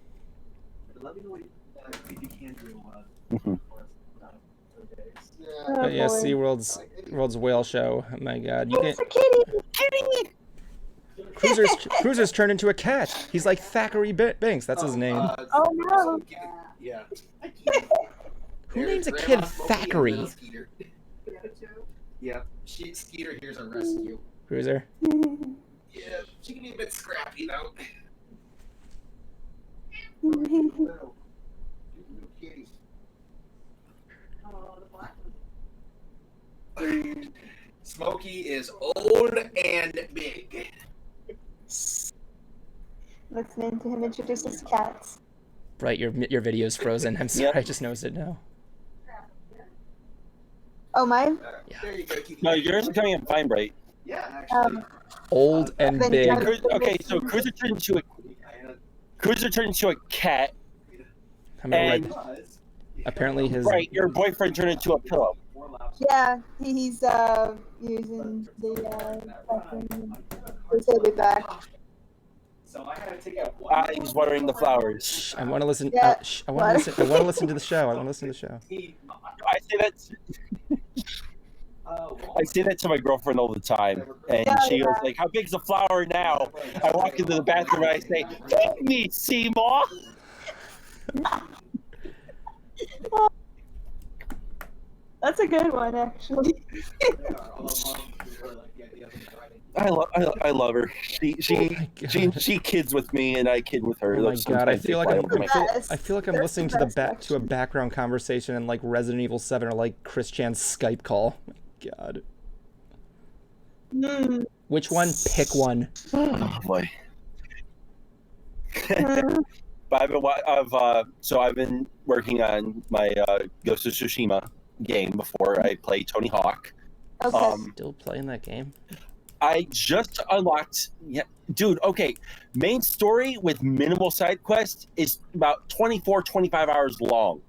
But yeah, SeaWorld's whale show. Oh my God, you can't. Kitty. Cruiser's turned into a cat. He's like Thackeray Binks. That's his name. Oh no. Yeah. Who names a kid Thackeray? Yeah, Skeeter here's a rescue. Cruiser. Yeah, she can be a bit scrappy though. Smokey is old and big. Listening to him introduce his cats. Right, your video's frozen. I'm sorry, I just noticed it now. Oh, mine? Yeah. There you go. No, yours is coming in fine, Bright. Yeah, actually. Old and big. Okay, so Cruiser turned into a cat. I'm gonna and Apparently his Right, your boyfriend turned into a pillow. Yeah, he's using the bathroom. He'll be back. He's watering the flowers. I want to listen. Yeah. I want to listen. I want to listen to the show. I want to listen to the show. I say that. I say that to my girlfriend all the time, and she goes like, "How big's the flower now?" I walk into the bathroom and I say, "Take me, Seymour." That's a good one, actually. I love her. She kids with me, and I kid with her. Oh my god! I feel like I'm They're listening to to a background conversation in like Resident Evil 7 or like Chris Chan's Skype call. Oh my god. Which one? Pick one. Oh boy. But I've been working on my Ghost of Tsushima game before I play Tony Hawk. Okay. Still playing that game? I just unlocked. Yeah, dude. Okay, main story with minimal side quest is about 25 hours long,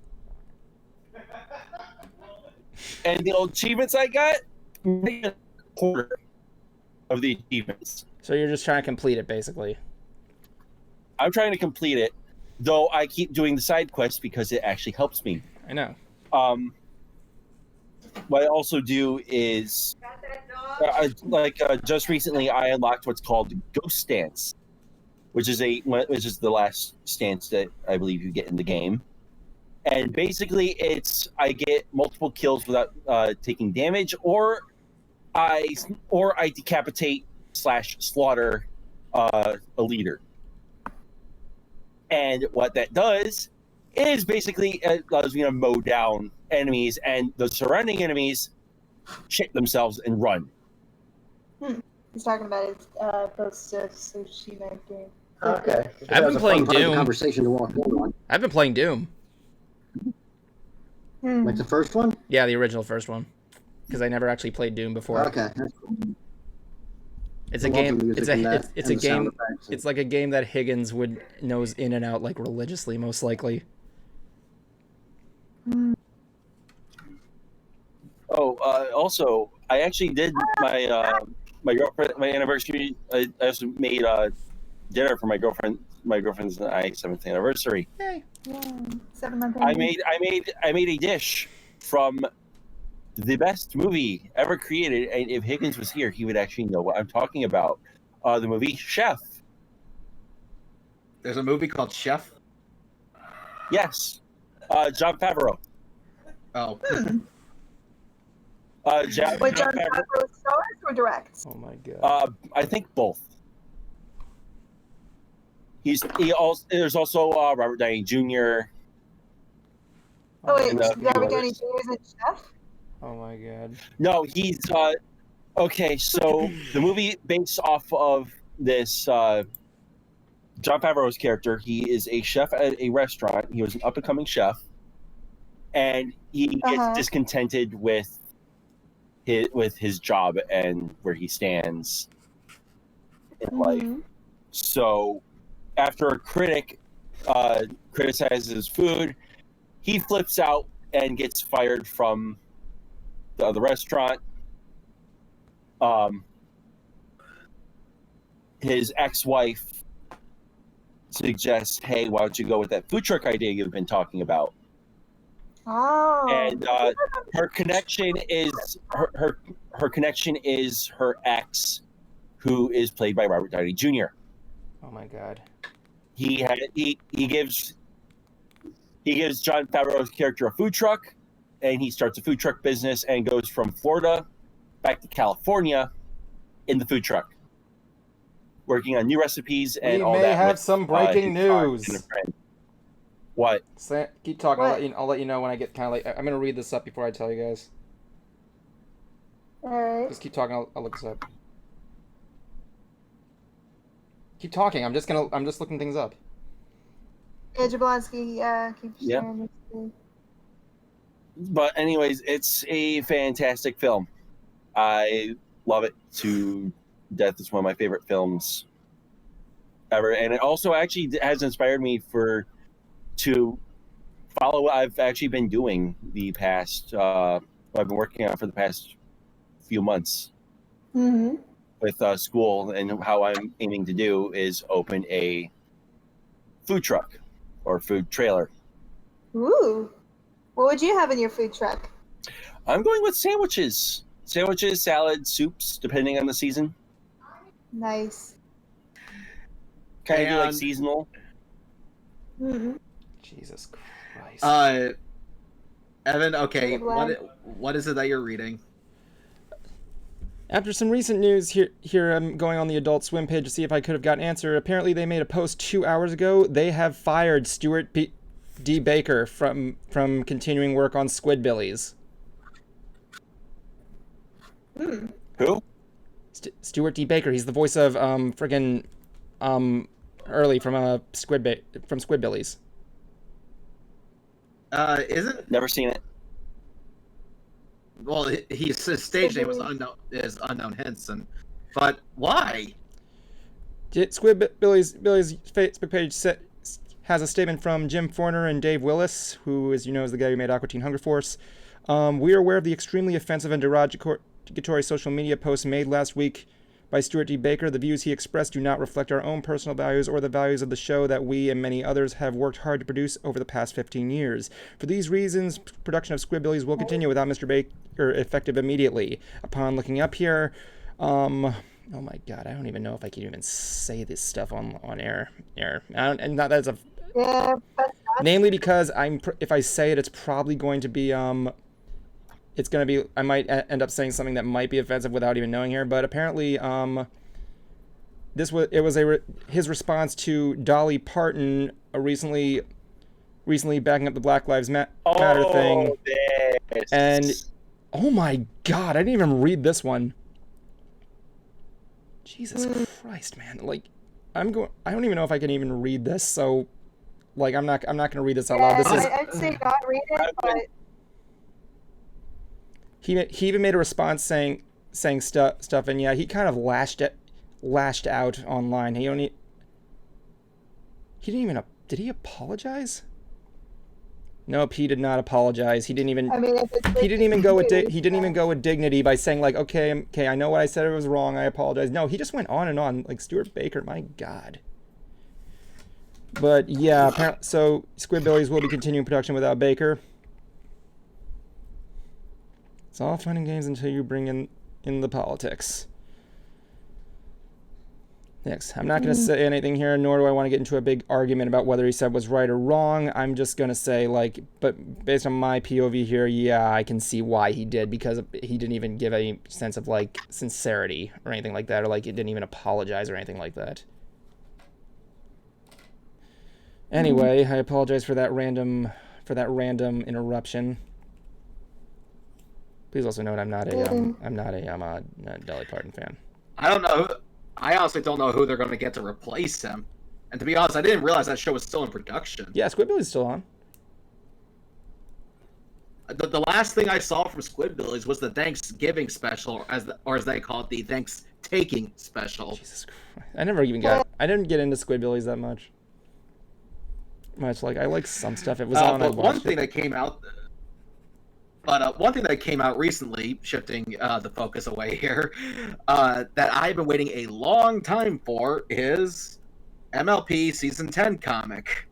and the achievements I got, maybe a quarter of the achievements. So you're just trying to complete it, basically. I'm trying to complete it, though I keep doing the side quests because it actually helps me. I know. What I also do is, just recently, I unlocked what's called Ghost Stance, which is the last stance that I believe you get in the game, and basically I get multiple kills without taking damage, or I decapitate / slaughter a leader. And what that does is basically it allows me to mow down enemies, and the surrounding enemies shit themselves and run. He's talking about his Ghost of Tsushima game. Okay. I've been playing Doom. Conversation to walk in on. I've been playing Doom. Like the first one? Yeah, the original first one. Because I never actually played Doom before. Okay. That's cool. It's a game. It's like a game that Higgins would knows in and out like religiously, most likely. Also, I actually did my girlfriend my anniversary. I also made dinner for my girlfriend's and I 7th anniversary. Hey. Yeah. 7 months. I made a dish from the best movie ever created, and if Higgins was here, he would actually know what I'm talking about. The movie Chef. There's a movie called Chef? Yes. Jon Favreau. Oh. Jon Wait, Jon Favreau. Favreau stars or direct? Oh my god. I think both. There's also Robert Downey Jr. Oh wait, and, Robert Downey Jr. is a chef? Oh my god. No, he's okay. So the movie based off of this Jon Favreau's character. He is a chef at a restaurant. He was an up and coming chef, and he gets discontented with his job and where he stands in life. So after a critic criticizes his food, he flips out and gets fired from the restaurant. His ex-wife suggests, "Hey, why don't you go with that food truck idea you've been talking about?" Oh. And her connection is her ex, who is played by Robert Downey Jr. Oh my god. He gives Jon Favreau's character a food truck, and he starts a food truck business and goes from Florida back to California in the food truck, working on new recipes and all that. We may have some breaking news. What? Keep talking. I'll let you know when I get kind of like. I'm gonna read this up before I tell you guys. All right. Just keep talking. I'll look this up. Keep talking. I'm just looking things up. Yeah, Jablonski, keep sharing this thing. But anyways, it's a fantastic film. I love it to death. It's one of my favorite films ever, and it also actually has inspired me to follow what I've actually been doing the past, what I've been working on for the past few months with school, and how I'm aiming to do is open a food truck or food trailer. Ooh. What would you have in your food truck? I'm going with sandwiches, salad, soups, depending on the season. Nice. Kind of do like seasonal. Jesus Christ. Evan, okay, what is it that you're reading? After some recent news, here I'm going on the Adult Swim page to see if I could have got an answer. Apparently, they made a post 2 hours ago. They have fired Stuart D. Baker from continuing work on Squidbillies. Who? Stuart D. Baker. He's the voice of friggin' Early from Squidbillies. Isn't Never seen it. Well, his stage name was unknown Henson, but why? Squidbillies' Facebook page has a statement from Jim Forner and Dave Willis, who, as you know, is the guy who made Aqua Teen Hunger Force. We are aware of the extremely offensive and derogatory social media posts made last week by Stuart D. Baker. The views he expressed do not reflect our own personal values or the values of the show that we and many others have worked hard to produce over the past 15 years. For these reasons, production of Squidbillies will continue without Mr. Baker effective immediately. Upon looking up here, oh my god, I don't even know if I can even say this stuff on air. Namely because if I say it, it's probably going to be I might end up saying something that might be offensive without even knowing here, but apparently his response to Dolly Parton recently backing up the Black Lives Matter thing. Yes. And oh my god, I didn't even read this one. Jesus Christ, man. Like I don't even know if I can even read this, so like I'm not going to read this out loud. I'd say not read it, but he even made a response saying stuff, and yeah, he kind of lashed out online. He didn't even did he apologize? Nope, he did not apologize. He didn't even go with dignity by saying like, okay, I know what I said, it was wrong, I apologize. No, he just went on and on like Stuart Baker. My god. But yeah, apparently, so Squidbillies will be continuing production without Baker. It's all fun and games until you bring in the politics. Next, I'm not going to say anything here, nor do I want to get into a big argument about whether he said was right or wrong. I'm just going to say, like, but based on my POV here, yeah, I can see why he did, because he didn't even give any sense of, like, sincerity or anything like that, or, like, he didn't even apologize or anything like that. Anyway, I apologize for that random interruption. Please also note I'm not a Dolly Parton fan. I don't know. I honestly don't know who they're going to get to replace him. And to be honest, I didn't realize that show was still in production. Yeah, Squidbillies still on. The last thing I saw from Squidbillies was the Thanksgiving special, or as they call it, the Thanks-taking special. Jesus Christ. I didn't get into Squidbillies that much. Like, I like some stuff. It was on. But one thing that came out recently, shifting the focus away here, that I've been waiting a long time for is MLP Season 10 comic.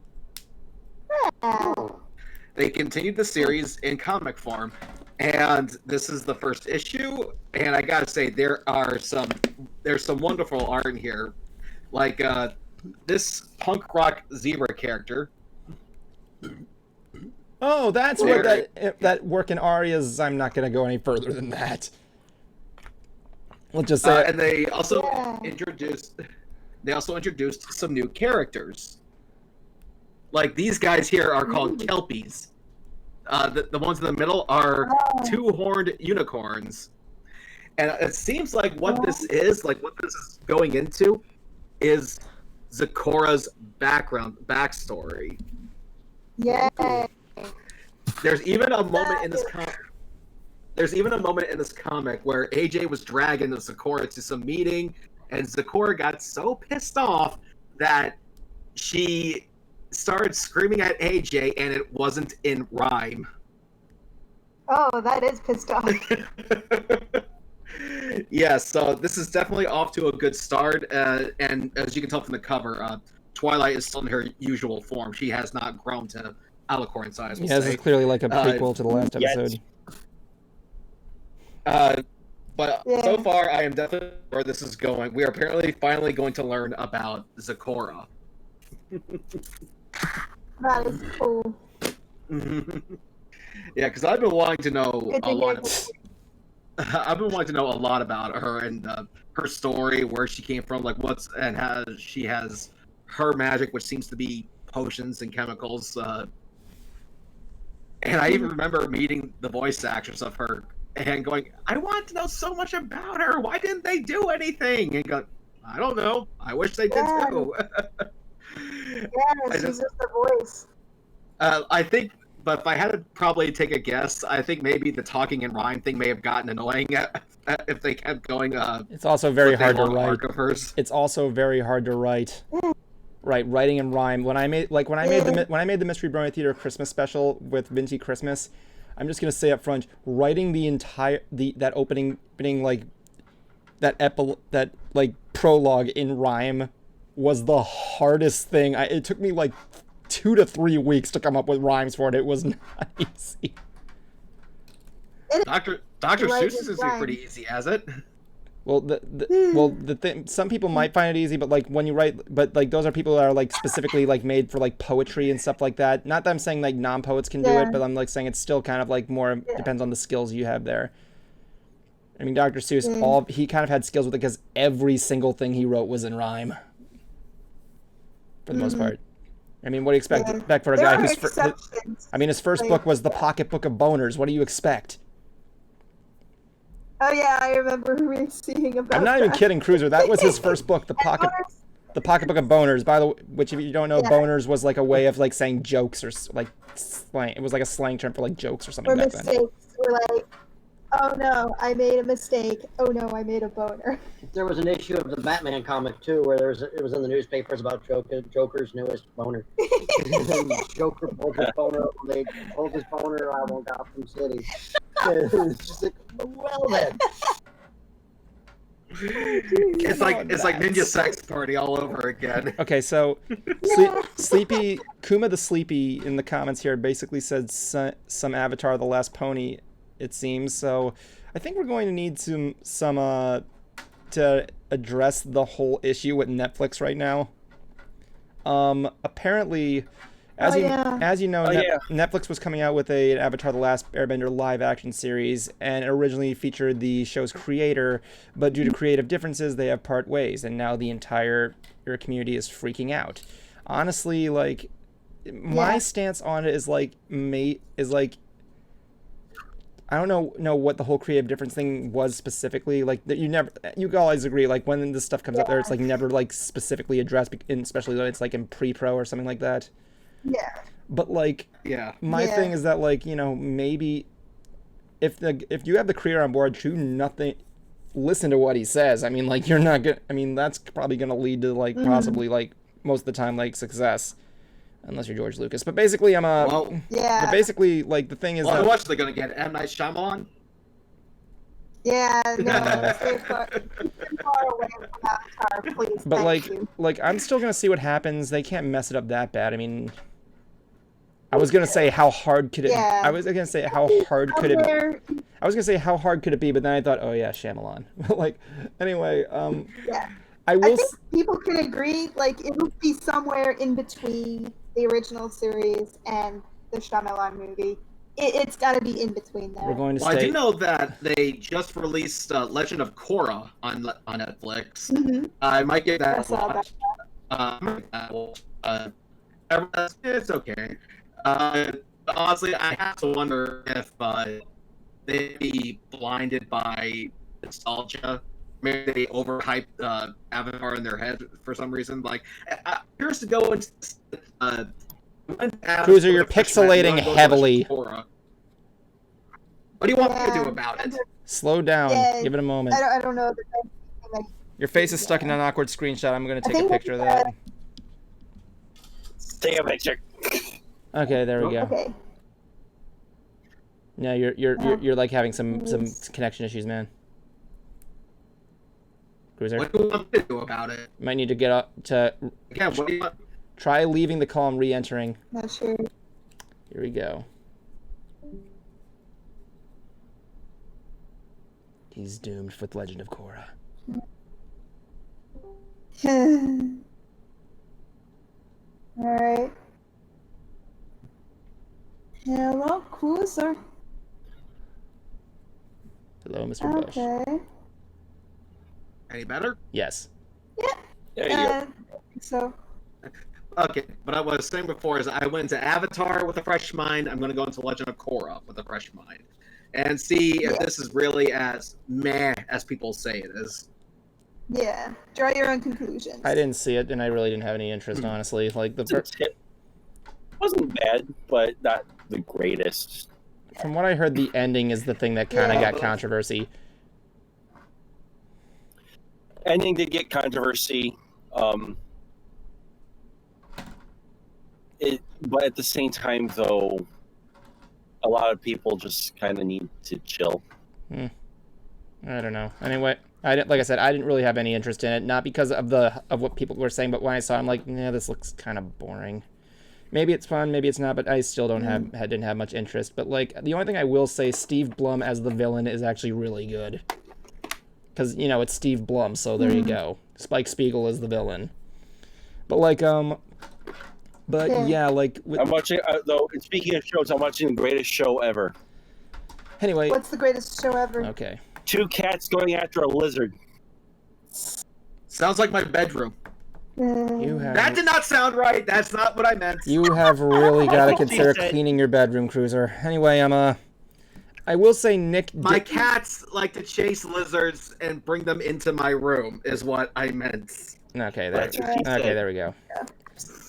They continued the series in comic form, and this is the first issue, and I gotta say, there's some wonderful art in here. Like, this punk rock zebra character. Oh, that's what that work in Aria's. I'm not going to go any further than that. Let's just say. And they also introduced some new characters. Like these guys here are called Kelpies. The ones in the middle are two-horned unicorns. And it seems like what this is going into, is Zikora's backstory. Yeah. There's even a moment in this comic where AJ was dragging Zikora to some meeting, and Zikora got so pissed off that she started screaming at AJ, and it wasn't in rhyme. Oh, that is pissed off. Yeah, so this is definitely off to a good start, and as you can tell from the cover, Twilight is still in her usual form. She has not grown to alicorn size. Yeah, this is clearly like a prequel to the last Yes. episode. But so far, I am definitely where this is going. We are apparently finally going to learn about Zecora. That is cool. Yeah, because I've been wanting to know Good to a lot. hear. I've been wanting to know a lot about her and her story, where she came from, like how she has her magic, which seems to be potions and chemicals. And I even remember meeting the voice actress of her and going, "I want to know so much about her. Why didn't they do anything?" And go, "I don't know. I wish they did too." Yeah, she's just the voice. I think. But if I had to probably take a guess, I think maybe the talking and rhyme thing may have gotten annoying if they kept going. It's also very hard to write. Arc of hers. It's also very hard to write. Right, writing and rhyme. When I made the Mystery Brony Theater Christmas special with Vinci Christmas, I'm just gonna say up front, writing that opening like that prologue in rhyme was the hardest thing. It took me like 2 to 3 weeks to come up with rhymes for it. It was not easy. Dr. Seuss is pretty easy, has it? Well, the thing, some people might find it easy, but like when you write, but like those are people that are like specifically like made for like poetry and stuff like that. Not that I'm saying like non-poets can do it, but I'm like saying it's still kind of like more depends on the skills you have there. I mean, Dr. Seuss, he kind of had skills with it because every single thing he wrote was in rhyme, for the most part. I mean, what do you expect for a guy who's... his first book was The Pocketbook of Boners. What do you expect? Oh yeah, I remember seeing about I'm not even kidding, Cruiser. That was his first book, The Pocketbook of Boners. By the way, which if you don't know, boners was like a way of like saying jokes or like slang. It was like a slang term for like jokes or something or back then. mistakes. We're like, oh no, I made a mistake. Oh no, I made a boner. There was an issue of the Batman comic too, where it was in the newspapers about Joker's newest boner. Joker pulled his boner up when they pulled his boner out of Gotham City. It's just like, well then. It's like Ninja Sex Party all over again. Okay, so Sleepy Kuma the Sleepy in the comments here basically said some Avatar of the Last Pony, it seems. So I think we're going to need some to address the whole issue with Netflix right now. Apparently, as you know, Netflix was coming out with an Avatar: The Last Airbender live-action series, and it originally featured the show's creator, but due to creative differences, they have part ways, and now the entire community is freaking out. Honestly, like, my stance on it is I don't know what the whole creative difference thing was specifically. Like, you always agree, like, when this stuff comes up there, it's like never like specifically addressed, especially when it's like in pre-pro or something like that. Yeah. But like, my thing is that, like, you know, maybe if you have the creator on board, listen to what he says. I mean, like, you're not gonna. I mean, that's probably gonna lead to like possibly like most of the time like success. Unless you're George Lucas. But basically, But basically, like, the thing is how much are they going to get? M. Night Shyamalan? Yeah, no, stay far away from Avatar, please. But, like, I'm still going to see what happens. They can't mess it up that bad. I mean, I was going to say how hard could it... Yeah. I was going to say how hard could it... I was going to say how hard could it be, but then I thought, oh, yeah, Shyamalan. Like, anyway, I think people can agree, like, it would be somewhere in between the original series and the Shyamalan movie. It's got to be in between there. We're going to I do know that they just released Legend of Korra on Netflix. Mm-hmm. I might get that. It's okay. Honestly, I have to wonder if they'd be blinded by nostalgia. Maybe they overhyped Avatar in their head for some reason. Like, here's to go into Cruiser, you're pixelating heavily. What do you want me to do about it? Slow down. Give it a moment. I don't know. Your face is stuck in an awkward screenshot. I'm going to take a picture of that. Take a picture. Okay, there we go. Okay. Yeah, you're like having some connection issues, man. Cruiser. What do you want to do about it? Might need to get up to Again, what do you want? try leaving the call and re-entering. Not sure. Here we go. He's doomed with Legend of Korra. Alright. Hello, Cruiser. Hello, Mr. Bush. Okay. Any better? Yes. There you go. So, Okay, what I was saying before is I went into Avatar with a fresh mind. I'm going to go into Legend of Korra with a fresh mind. And see if this is really as meh as people say it is. yeah. Draw your own conclusions. I didn't see it, and I really didn't have any interest, honestly. Like It wasn't bad, but not the greatest. from what I heard, the ending is the thing that kind of Yeah. got controversy. Ending did get controversy. But at the same time, though, a lot of people just kind of need to chill. I don't know. Anyway, like I said, I didn't really have any interest in it, not because of what people were saying, but when I saw it, I'm like, yeah, this looks kind of boring. Maybe it's fun, maybe it's not, but I still didn't have much interest. But like, the only thing I will say, Steve Blum as the villain is actually really good, because it's Steve Blum, so there you go. Spike Spiegel is the villain. But like, yeah, like I'm watching. Though, speaking of shows, I'm watching the greatest show ever. Anyway. What's the greatest show ever? Okay. 2 cats going after a lizard. Sounds like my bedroom. That did not sound right. That's not what I meant. You have really got to consider cleaning your bedroom, Cruiser. Anyway, I will say Nick. My cats like to chase lizards and bring them into my room, is what I meant. Okay, there we go.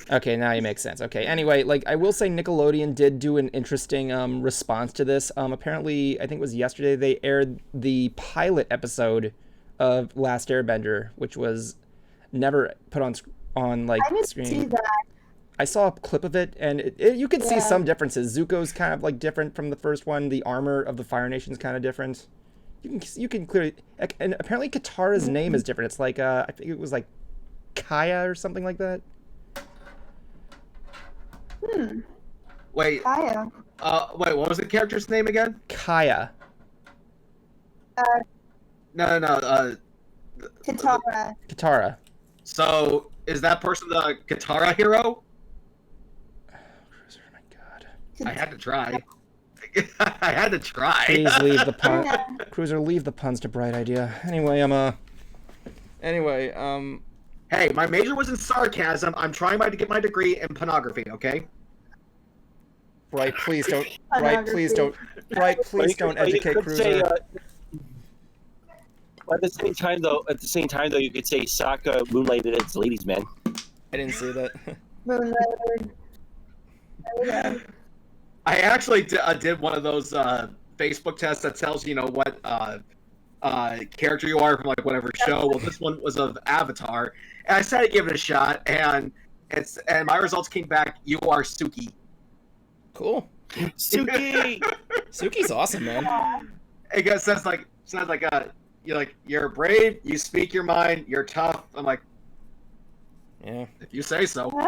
Okay, now you make sense. Okay, anyway, like I will say Nickelodeon did do an interesting response to this. Apparently, I think it was yesterday, they aired the pilot episode of Last Airbender, which was never put on like I didn't screen. see that. I saw a clip of it, and you could see some differences. Zuko's kind of like different from the first one. The armor of the Fire Nation is kind of different. You can clearly, and apparently Katara's name is different. It's like I think it was like Kaya or something like that. Wait. Kaya. Wait, what was the character's name again? Kaya. No. Katara. Katara. So, is that person the Katara hero? Cruiser, my God. I had to try. I had to try. Please leave the pun. Cruiser, leave the puns to Bright Idea. Anyway, Hey, my major was in sarcasm. I'm trying to get my degree in pornography, okay? Bright, please don't. Bright, please don't. Bright, please don't educate Cruiser. Say, at the same time, though, you could say Sokka moonlighted as ladies' man. I didn't see that. Moonlighted. I actually did one of those Facebook tests that tells you what character you are from like whatever show. Well, this one was of Avatar, and I decided to give it a shot, and my results came back. You are Suki. Cool. Suki. Suki's awesome, man. It sounds like you're brave. You speak your mind. You're tough. I'm like, yeah. If you say so. You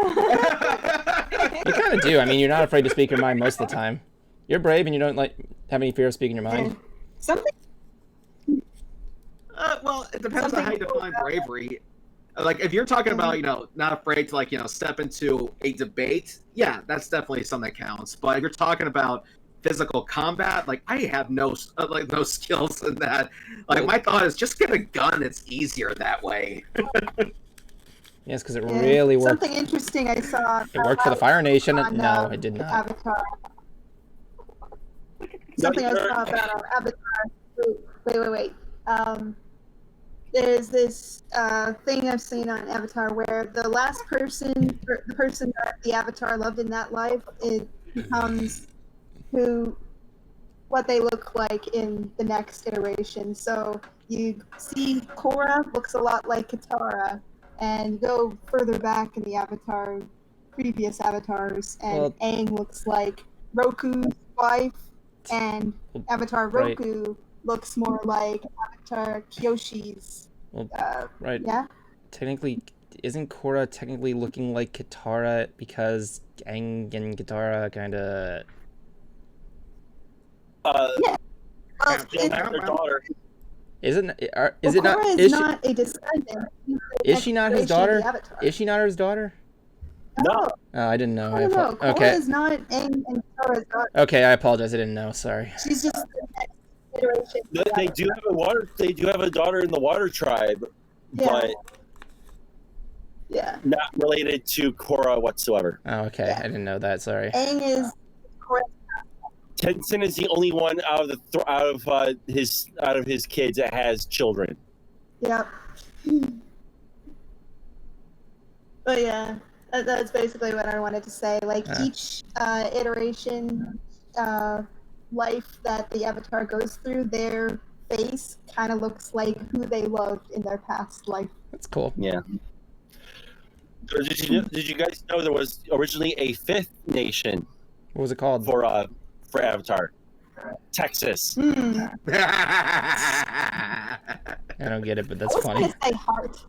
kind of do. I mean, you're not afraid to speak your mind most of the time. You're brave, and you don't have any fear of speaking your mind. Something. Well, it depends on how you define bravery. Like, if you're talking about, not afraid to, step into a debate, yeah, that's definitely something that counts. But if you're talking about physical combat, like, I have no skills in that. Like, my thought is just get a gun. It's easier that way. Yes, because it really worked. Something interesting I saw. It worked for the Fire Nation. No, it did not. Avatar. Something I saw about Avatar. Wait. There's this thing I've seen on Avatar where the person that the Avatar loved in that life, it becomes what they look like in the next iteration. So you see Korra looks a lot like Katara, and you go further back in the Avatar previous avatars, and Well- Aang looks like Roku's wife, and Avatar Right. Roku looks more like Avatar Kyoshi's. Well, Uh, right. yeah. Technically, isn't Korra technically looking like Katara because Aang and Katara kind of... Well, Still have their daughter. Is it Korra not? is not a descendant. Is she not his Exploration of daughter? the Avatar. Is she not his daughter? No. Oh, I didn't know. No, no. Korra Okay. is not Aang and Katara's daughter. Okay, I apologize. I didn't know. Sorry. She's just the next iteration. of the They do Avatar. have a water. They do have a daughter in the Water Tribe, Yeah. but Yeah. not related to Korra whatsoever. Oh, okay. Yeah. I didn't know that. Sorry. Aang is Korra's. Tenzin is the only one out of his kids that has children. Yep. But yeah, that's basically what I wanted to say. Like each iteration, life that the Avatar goes through, their face kind of looks like who they loved in their past life. That's cool. Yeah. Did you guys know there was originally a fifth nation What was it called? for Avatar? Texas. I don't get it, but that's I was funny. gonna say heart.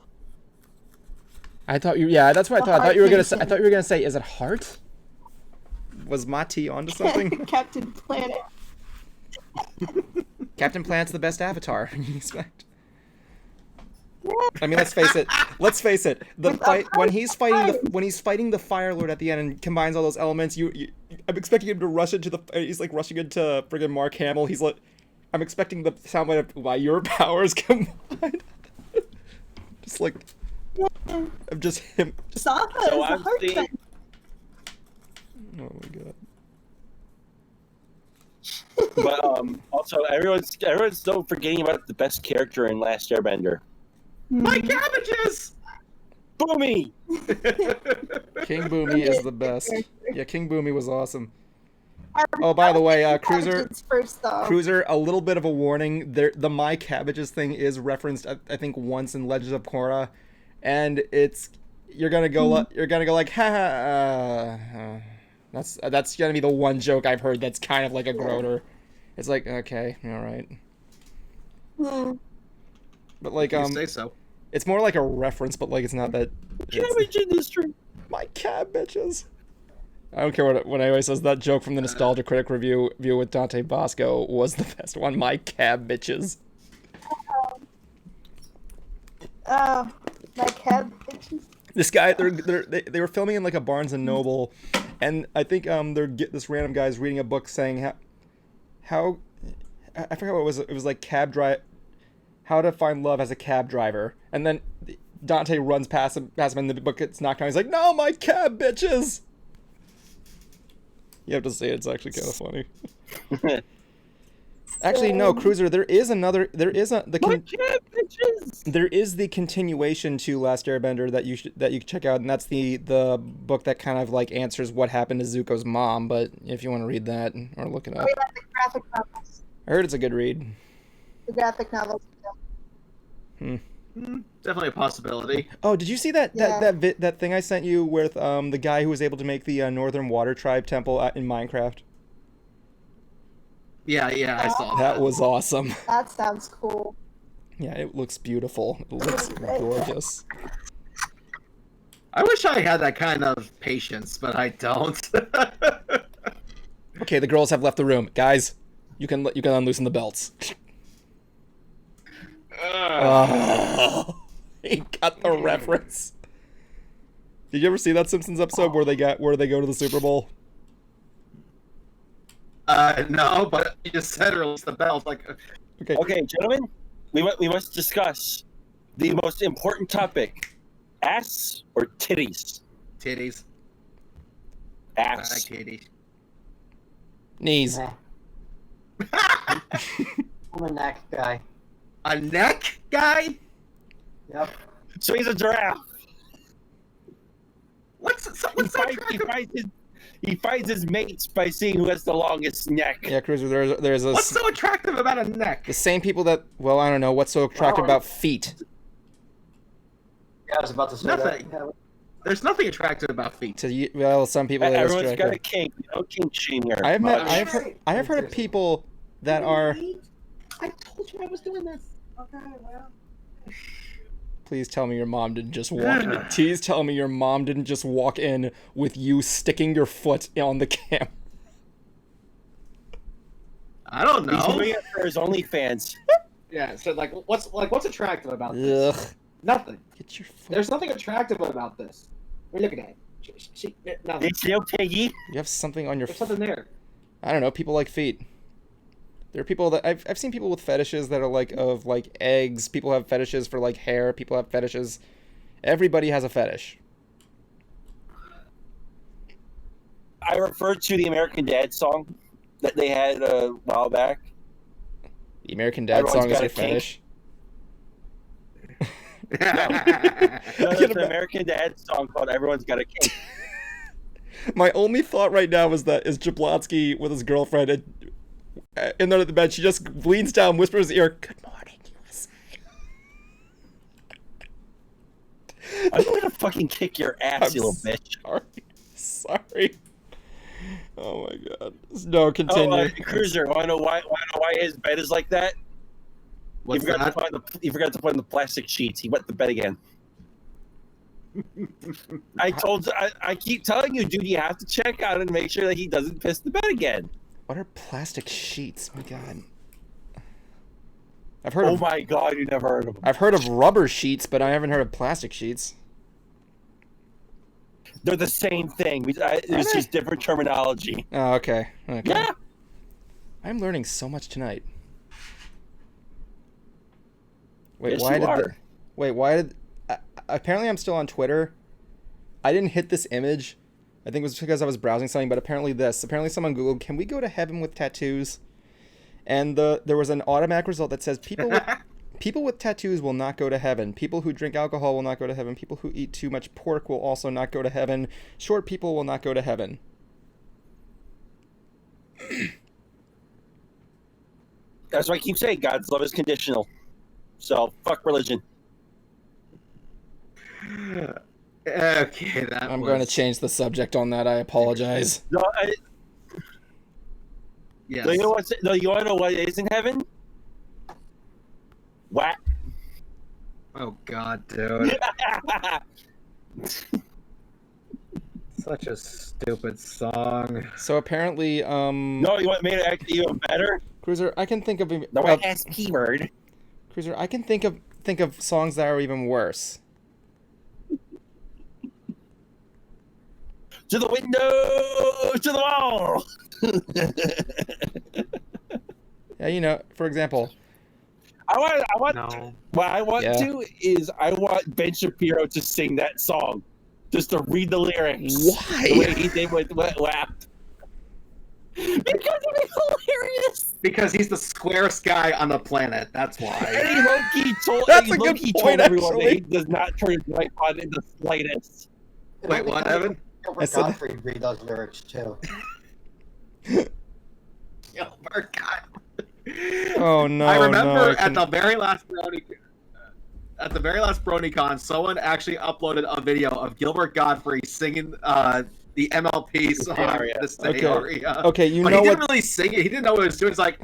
I thought you. Yeah, that's what I The thought. I thought you were gonna say. I Heart thought you were gonna say. Is it Heart? Was Mati onto something? Captain Planet. Captain Planet's the best Avatar. You expect. I mean, let's face it. Let's face it. The With a fight when he's fighting heart. when he's fighting the Fire Lord at the end and combines all those elements. I'm expecting him to rush into the. He's like rushing into friggin' Mark Hamill. He's like, I'm expecting the soundbite of "Why your powers combined." Just like, I'm just him. Just, Sokka So is a I'm heart seeing- type. oh my god. But also everyone's still forgetting about the best character in Last Airbender. My cabbages! Boomy! King Boomy is the best. Yeah, King Boomy was awesome. Oh, by the way, Cruiser, Cabbages first, though. Cruiser, a little bit of a warning. The My Cabbages thing is referenced, I think, once in Legends of Korra, and you're gonna go like, ha. That's gonna be the one joke I've heard that's kind of like a groaner. It's like, okay, all right, Hmm. but like You say so. it's more like a reference, but like it's not that. Cabbage industry. My cabbages. I don't care when anybody says that joke from the Nostalgia Critic review with Dante Bosco was the best one. My cabbages. Oh, my cabbages. This guy, they were filming in like a Barnes and Noble, and I think this random guy's reading a book saying how I forgot what it was. It was like how to find love as a cab driver, and then Dante runs past him, and the book gets knocked down. He's like, "No, my cab bitches." You have to say it's actually kind of funny. Actually, no, Cruiser. There is the continuation to Last Airbender that you can check out, and that's the book that kind of like answers what happened to Zuko's mom. But if you want to read that or look it up, We like the graphic novels. I heard it's a good read. The graphic novels. Definitely a possibility. Oh, did you see that that thing I sent you with the guy who was able to make the Northern Water Tribe temple in Minecraft? Yeah, I saw that. That was awesome. That sounds cool. Yeah, it looks beautiful. It looks gorgeous. I wish I had that kind of patience, but I don't. Okay, the girls have left the room, guys. You can unloosen the belts. Oh, he got the reference. Did you ever see that Simpsons episode where they go to the Super Bowl? No, but you just said release the belt. Like, Okay, gentlemen, we must discuss the most important topic: ass or titties. titties. Ass. Bag titties. Knees. I'm a neck guy. A neck guy? Yep. So he's a giraffe. What's so attractive? He finds his mates by seeing who has the longest neck. Yeah, Cruiser. There's a What's so attractive about a neck? the same people that I don't know what's so attractive about feet. Yeah, I was about to say Nothing. that. There's nothing attractive about feet. To you, well, some people it is Everyone's got a attractive. kink. Kink shame here. I much. have heard of people that are. I told you I was doing this. Okay, well. Please tell me your mom didn't just walk in. Please tell me your mom didn't just walk in with you sticking your foot on the camera. I don't know. He's doing it for his OnlyFans. Yeah, so what's attractive about this? Ugh. Nothing. Get your foot. There's nothing attractive about this. We're looking at it. Nothing. It's no piggy. You have something on your There's foot. something there. I don't know. People like feet. There are people that I've seen people with fetishes that are like of like eggs. People have fetishes for like hair. People have fetishes. Everybody has a fetish. I referred to the American Dad song that they had a while back. The American Dad Everyone's song is got your a kink. fetish. No, there's an American Dad song called "Everyone's Got a Kink." My only thought right now is Jablonski with his girlfriend in the bed. She just leans down, whispers in his ear, "Good morning, USA." I'm gonna fucking kick your ass, you little bitch. Sorry. Oh my god. No, continue. Oh, Cruiser, wanna know why his bed is like that? What's You that? forgot to put in the plastic sheets. He wet the bed again. I keep telling you, dude, you have to check out and make sure that he doesn't piss the bed again. What are plastic sheets? My god. I've heard Oh of my god, you never heard of them. I've heard of rubber sheets, but I haven't heard of plastic sheets. They're the same thing. There's just different terminology. Oh, okay. Yeah. I'm learning so much tonight. Wait, Yes, why you did are. why did apparently I'm still on Twitter. I didn't hit this image. I think it was because I was browsing something, but apparently someone Googled, "Can we go to heaven with tattoos?" And there was an automatic result that says people with tattoos will not go to heaven. People who drink alcohol will not go to heaven. People who eat too much pork will also not go to heaven. Short people will not go to heaven. That's why I keep saying God's love is conditional. So fuck religion. Okay, I'm going to change the subject on that. I apologize. No, Yes. you know what? No, you want to know what is in heaven? What? Oh god, dude. Such a stupid song. So apparently, No, you want me to act even better? Cruiser, I can think of The white ass P word. Cruiser, I can think of songs that are even worse. To the window, to the wall. Yeah, you know, for example, I want. No. What I want Yeah. to is I want Ben Shapiro to sing that song, just to read the lyrics. Why? The way he did with Lap. Because it'd be hilarious. Because he's the squarest guy on the planet. That's And why. he low-key told, That's he a good low-key point, told everyone that actually. he does not turn his light on in the slightest. Wait, what, Evan? I said- Godfrey read those lyrics too. Gilbert God. Oh no! I remember no, I at the very last BronyCon, someone actually uploaded a video of Gilbert Godfrey singing the MLP song, Aria. the Stay Okay. Aria. Okay, you But know he didn't what? really sing it. He didn't know what he was doing. It's like,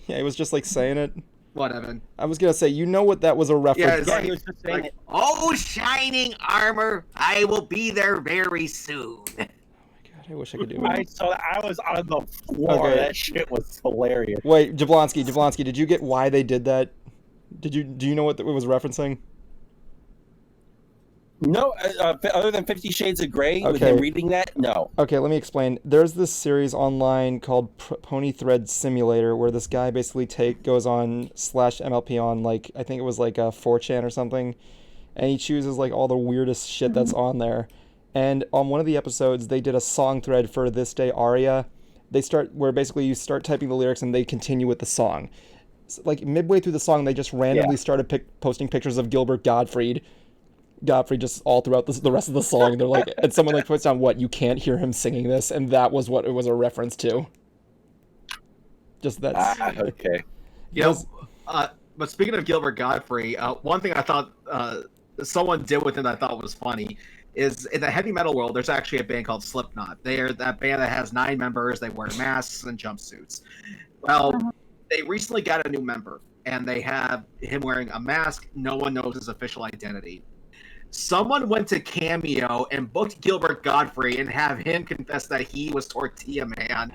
Yeah, it was just like saying it. what, Evan? I was gonna say, you know what that was a reference. Yeah, Yeah, he was just saying Like, it. Oh, shining armor, I will be there very soon. God, I wish I could do I it. saw that. I was on the floor. Okay. That shit was hilarious. Wait, Jablonski, did you get why they did that? Do you know what it was referencing? No, other than 50 Shades of Grey, with Okay. him reading that, no. Okay, let me explain. There's this series online called Pony Thread Simulator where this guy basically goes on /MLP on like I think it was like a 4chan or something, and he chooses like all the weirdest shit that's on there. And on one of the episodes, they did a song thread for This Day Aria. They start where basically you start typing the lyrics and they continue with the song. So, like midway through the song, they just randomly started posting pictures of Gilbert Godfrey just all throughout the rest of the song. They're like, and someone like puts down, "What, you can't hear him singing this?" And that was what it was a reference to. Just that. Okay. You know, but speaking of Gilbert Godfrey, one thing I thought someone did with him that I thought was funny is in the heavy metal world, there's actually a band called Slipknot. They are that band that has 9 members. They wear masks and jumpsuits. Well, they recently got a new member, and they have him wearing a mask. No one knows his official identity. Someone went to Cameo and booked Gilbert Godfrey and have him confess that he was Tortilla Man.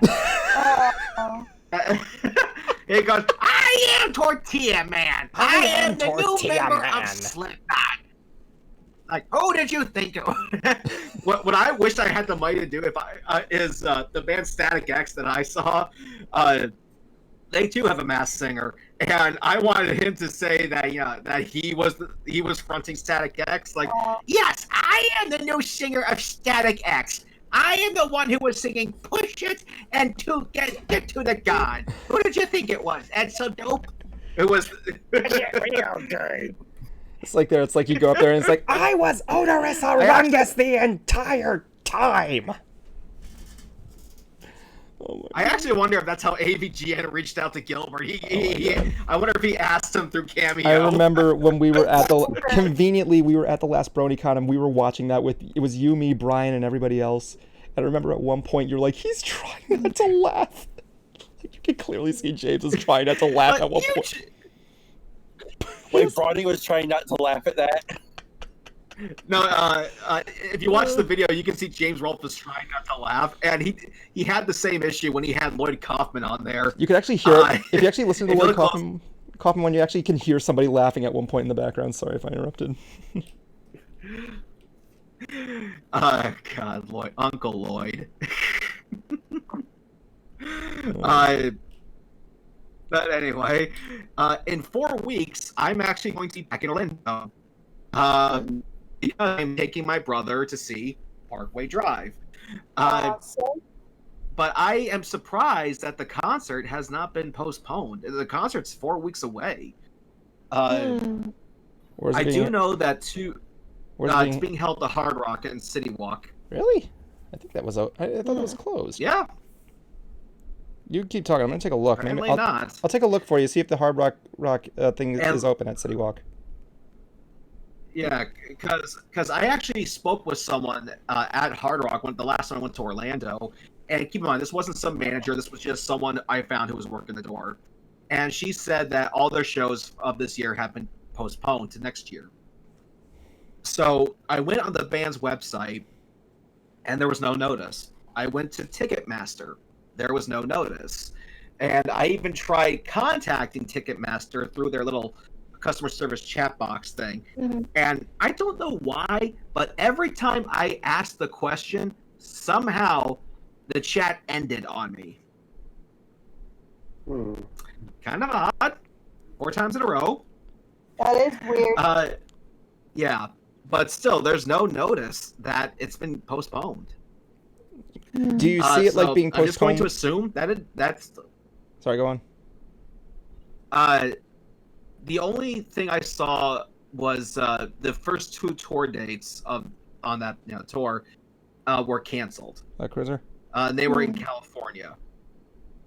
He goes, I am Tortilla Man. I am the new member of Slipknot. Like, who did you think it was? what I wish I had the money to do if I is the band Static X that I saw. They too have a masked singer, and I wanted him to say that that he was fronting Static X. Like, yes, I am the new singer of Static X. I am the one who was singing "Push It" and "To Get to the God." Who did you think it was? And so dope. It was. It's like you go up there and it's like, I was Odorous Arungus the entire time. Oh I actually wonder if that's how AVGN reached out to Gilbert. I wonder if he asked him through Cameo. I remember when we were at the last BronyCon and we were watching that it was you, me, Brian, and everybody else. And I remember at one point you're like, he's trying not to laugh. Like, you can clearly see James is trying not to laugh at one point. Wait, Bronny was trying not to laugh at that. No, if you watch the video, you can see James Rolfe was trying not to laugh, and he had the same issue when he had Lloyd Kaufman on there. You can actually hear it. If you actually listen to the Lloyd Kaufman one, you actually can hear somebody laughing at one point in the background. Sorry if I interrupted. God, Lloyd, Uncle Lloyd. But anyway, in 4 weeks, I'm actually going to be back in Orlando. I'm taking my brother to see Parkway Drive. But I am surprised that the concert has not been postponed. The concert's 4 weeks away. I do know that it's being held at Hard Rock and City Walk. Really? I think that was I thought it was closed. Yeah. You keep talking. I'm gonna take a look. Apparently Maybe not. I'll take a look for you. See if the Hard Rock thing is open at City Walk. Yeah, because I actually spoke with someone at Hard Rock the last time I went to Orlando, and keep in mind this wasn't some manager. This was just someone I found who was working the door, and she said that all their shows of this year have been postponed to next year. So I went on the band's website, and there was no notice. I went to Ticketmaster. There was no notice. And I even tried contacting Ticketmaster through their little customer service chat box thing. Mm-hmm. And I don't know why, but every time I asked the question, somehow the chat ended on me. Kind of odd. 4 times in a row. That is weird. Yeah. But still, there's no notice that it's been postponed. Do you see it like being postponed? I'm just going to assume that's. Sorry, go on. The only thing I saw was the first 2 tour dates on that tour were canceled. Cruiser. They were in California.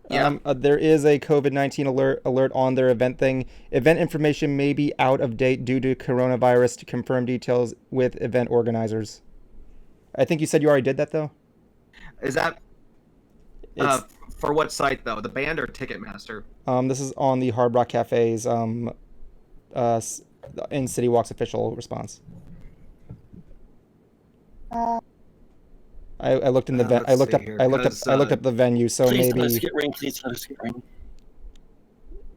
Yeah. There is a COVID-19 alert on their event thing. Event information may be out of date due to coronavirus. To confirm details with event organizers. I think you said you already did that though. Is that for what site though? The band or Ticketmaster? This is on the Hard Rock Cafe's in City Walk's official response. I looked in the I looked up the venue, so please maybe. Please get ring. Please get ring.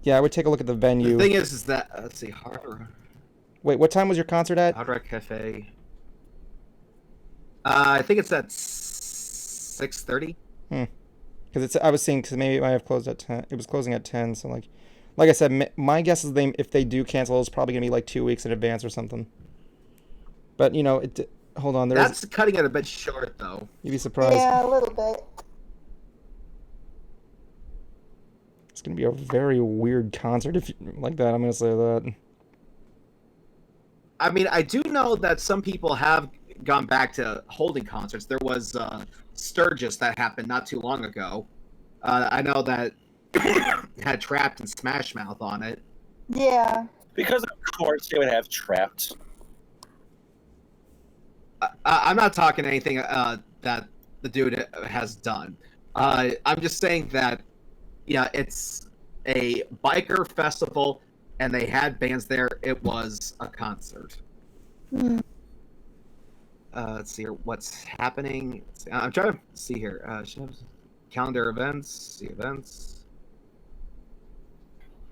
Yeah, I would take a look at the venue. The thing is that let's see, Hard Rock. Wait, what time was your concert at? Hard Rock Cafe. I think it's at 6:30. Because I was seeing because maybe it might have closed at 10. It was closing at 10. So like I said, my guess is if they do cancel, it's probably gonna be like 2 weeks in advance or something. But hold on. That's cutting it a bit short, though. You'd be surprised. Yeah, a little bit. It's gonna be a very weird concert if you like that. I'm gonna say that. I mean, I do know that some people have gone back to holding concerts. There was Sturgis that happened not too long ago. I know that had Trapped and Smash Mouth on it. Yeah. Because of course they would have Trapped. I'm not talking anything that the dude has done. I'm just saying that, yeah, it's a biker festival, and they had bands there. It was a concert. Let's see here. What's happening? I'm trying to see here. Calendar events. See events.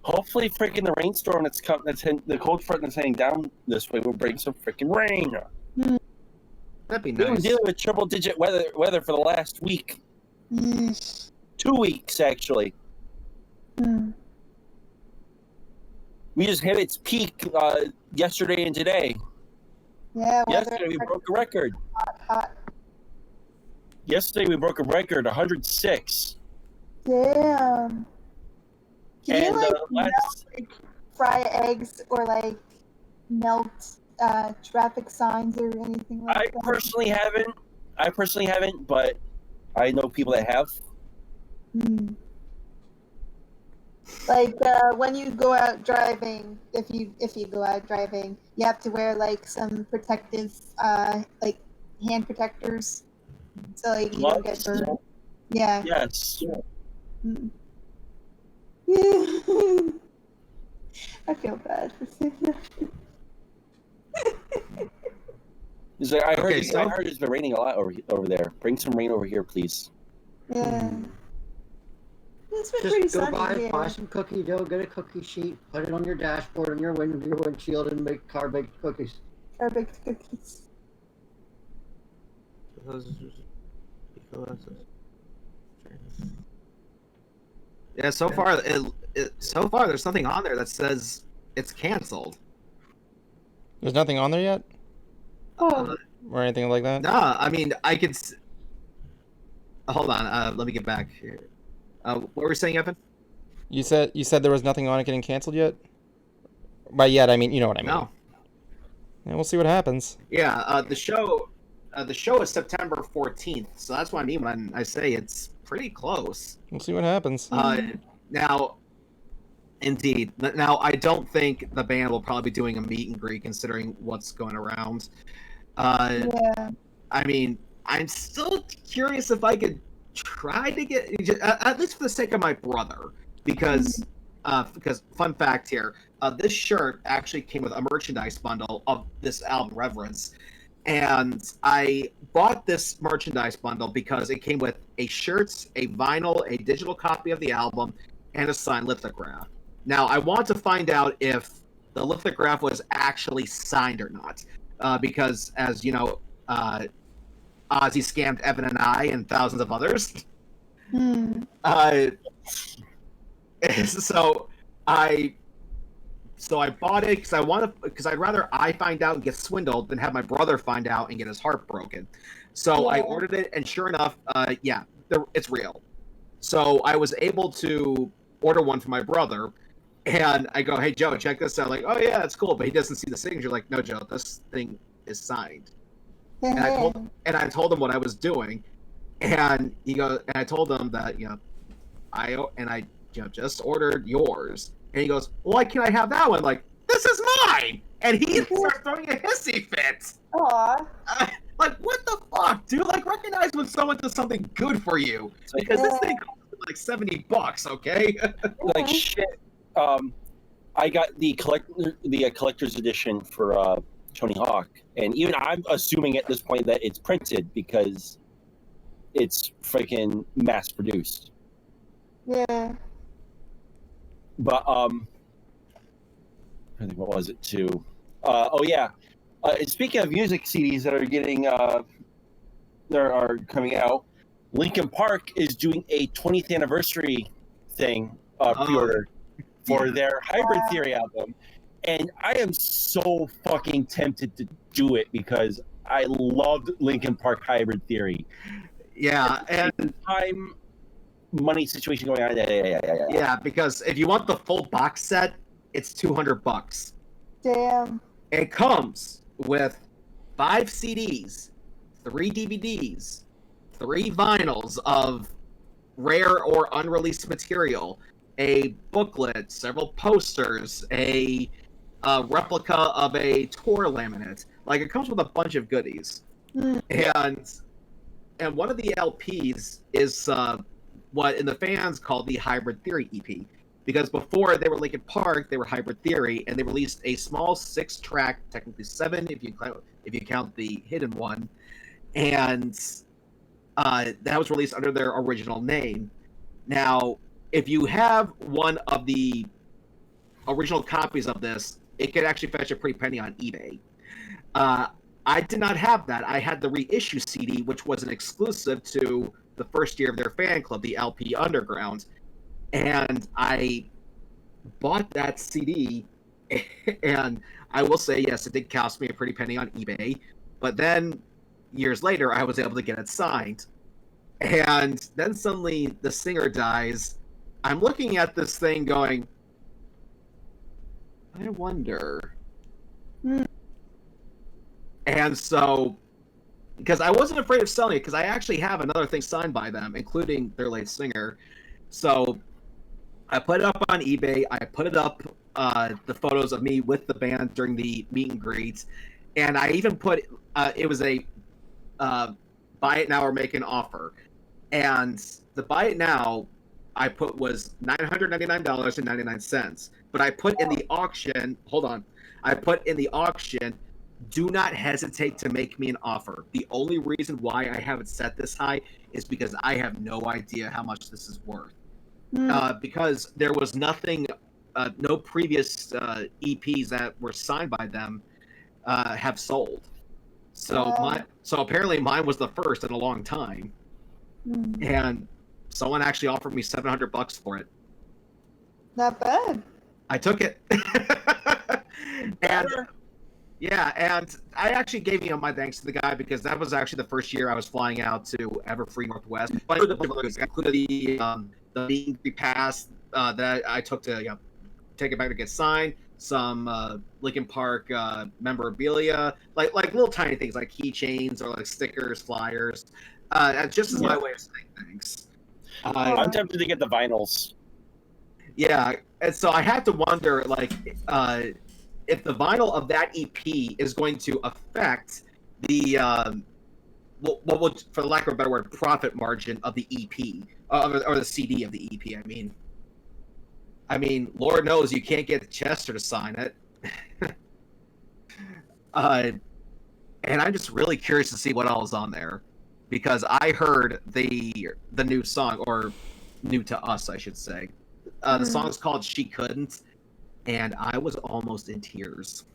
Hopefully, freaking the rainstorm the cold front that's heading down this way will bring some freaking rain. That'd be We've been nice. dealing with triple-digit weather for the last week. 2 weeks, actually. We just hit its peak yesterday and today. Yeah. Yesterday we broke a record. Hot. Yesterday we broke a record, 106. Damn. Can you And like fry eggs or like melt traffic signs or anything like I that? personally haven't, but I know people that have. Like when you go out driving, if you go out driving, you have to wear like some protective like hand protectors, so like you don't get Gloves? burned. Yeah. Yes. I feel bad for saying that. He's like, I heard so- it's been raining a lot over there. Bring some rain over here, please. Yeah. It's been pretty Just go sunny here. buy some cookie dough, get a cookie sheet, put it on your dashboard, on your windshield, and make car-baked cookies. Car-baked cookies. Yeah, so far there's nothing on there that says it's canceled. There's nothing on there yet, Oh, or anything like that. Nah, I mean I could. Hold on, let me get back here. What were you saying, Evan? You said there was nothing on it getting canceled yet. By yet, I mean, you know what I mean. No. And we'll see what happens. Yeah, the show is September 14th, so that's what I mean when I say it's pretty close. We'll see what happens. Now, indeed. Now, I don't think the band will probably be doing a meet and greet considering what's going around. yeah. I mean, I'm still curious if I could try to get, at least for the sake of my brother, because fun fact here, this shirt actually came with a merchandise bundle of this album Reverence, and I bought this merchandise bundle because it came with a shirt, a vinyl, a digital copy of the album, and a signed lithograph. Now, I want to find out if the lithograph was actually signed or not, because, as you know, Ozzy scammed Evan and I and thousands of others. So I bought it because I'd rather I find out and get swindled than have my brother find out and get his heart broken. So I ordered it, and sure enough, it's real. So I was able to order one for my brother, and I go, "Hey Joe, check this out." Like, "Oh yeah, it's cool," but he doesn't see the signature. Like, "No, Joe, this thing is signed." And I told him what I was doing, and I told him that I just ordered yours, and he goes, "Why can't I have that one?" Like, "This is mine!" And he starts throwing a hissy fit. Aw. Like, what the fuck, dude? Like, recognize when someone does something good for you, because this thing costs like $70, okay? Like shit. I got the collector's edition for Tony Hawk, and even I'm assuming at this point that it's printed because it's freaking mass produced. Yeah. But I think what was it too? Speaking of music CDs that are getting that are coming out, Linkin Park is doing a 20th anniversary thing pre-order for their Hybrid Theory album. And I am so fucking tempted to do it because I loved Linkin Park Hybrid Theory. Yeah, and time money situation going on. Yeah, because if you want the full box set, it's $200. Damn. It comes with 5 CDs, 3 DVDs, 3 vinyls of rare or unreleased material, a booklet, several posters, a replica of a tour laminate. Like, it comes with a bunch of goodies. And one of the LPs is what in the fans called the Hybrid Theory EP, because before they were Linkin Park, they were Hybrid Theory, and they released a small 6-track, technically 7 if you count the hidden one, and that was released under their original name. Now, if you have one of the original copies of this, it could actually fetch a pretty penny on eBay. I did not have that. I had the reissue CD, which was an exclusive to the first year of their fan club, the LP Underground. And I bought that CD, and I will say, yes, it did cost me a pretty penny on eBay. But then, years later, I was able to get it signed. And then suddenly the singer dies. I'm looking at this thing going, I wonder. And so, because I wasn't afraid of selling it, because I actually have another thing signed by them, including their late singer. So I put it up on eBay. I put it up, the photos of me with the band during the meet and greet. And I even put, it was a buy it now or make an offer. And the buy it now I put was $999.99. But I put in the auction, I put in the auction, do not hesitate to make me an offer. The only reason why I have it set this high is because I have no idea how much this is worth. Because there was nothing, no previous EPs that were signed by them have sold. So apparently mine was the first in a long time. And someone actually offered me $700 for it. Not bad. I took it. And yeah, and I actually gave my thanks to the guy, because that was actually the first year I was flying out to Everfree Northwest. But it included the meet and greet pass that I took to take it back to get signed. Some Linkin Park memorabilia, like little tiny things like keychains or like stickers, flyers. Just as my way of saying thanks. I'm tempted to get the vinyls. Yeah, and so I had to wonder, like, if the vinyl of that EP is going to affect the, for lack of a better word, profit margin of the EP, or the CD of the EP. I mean, Lord knows you can't get Chester to sign it. And I'm just really curious to see what else is on there, because I heard the new song, or new to us, I should say. The song is called "She Couldn't," and I was almost in tears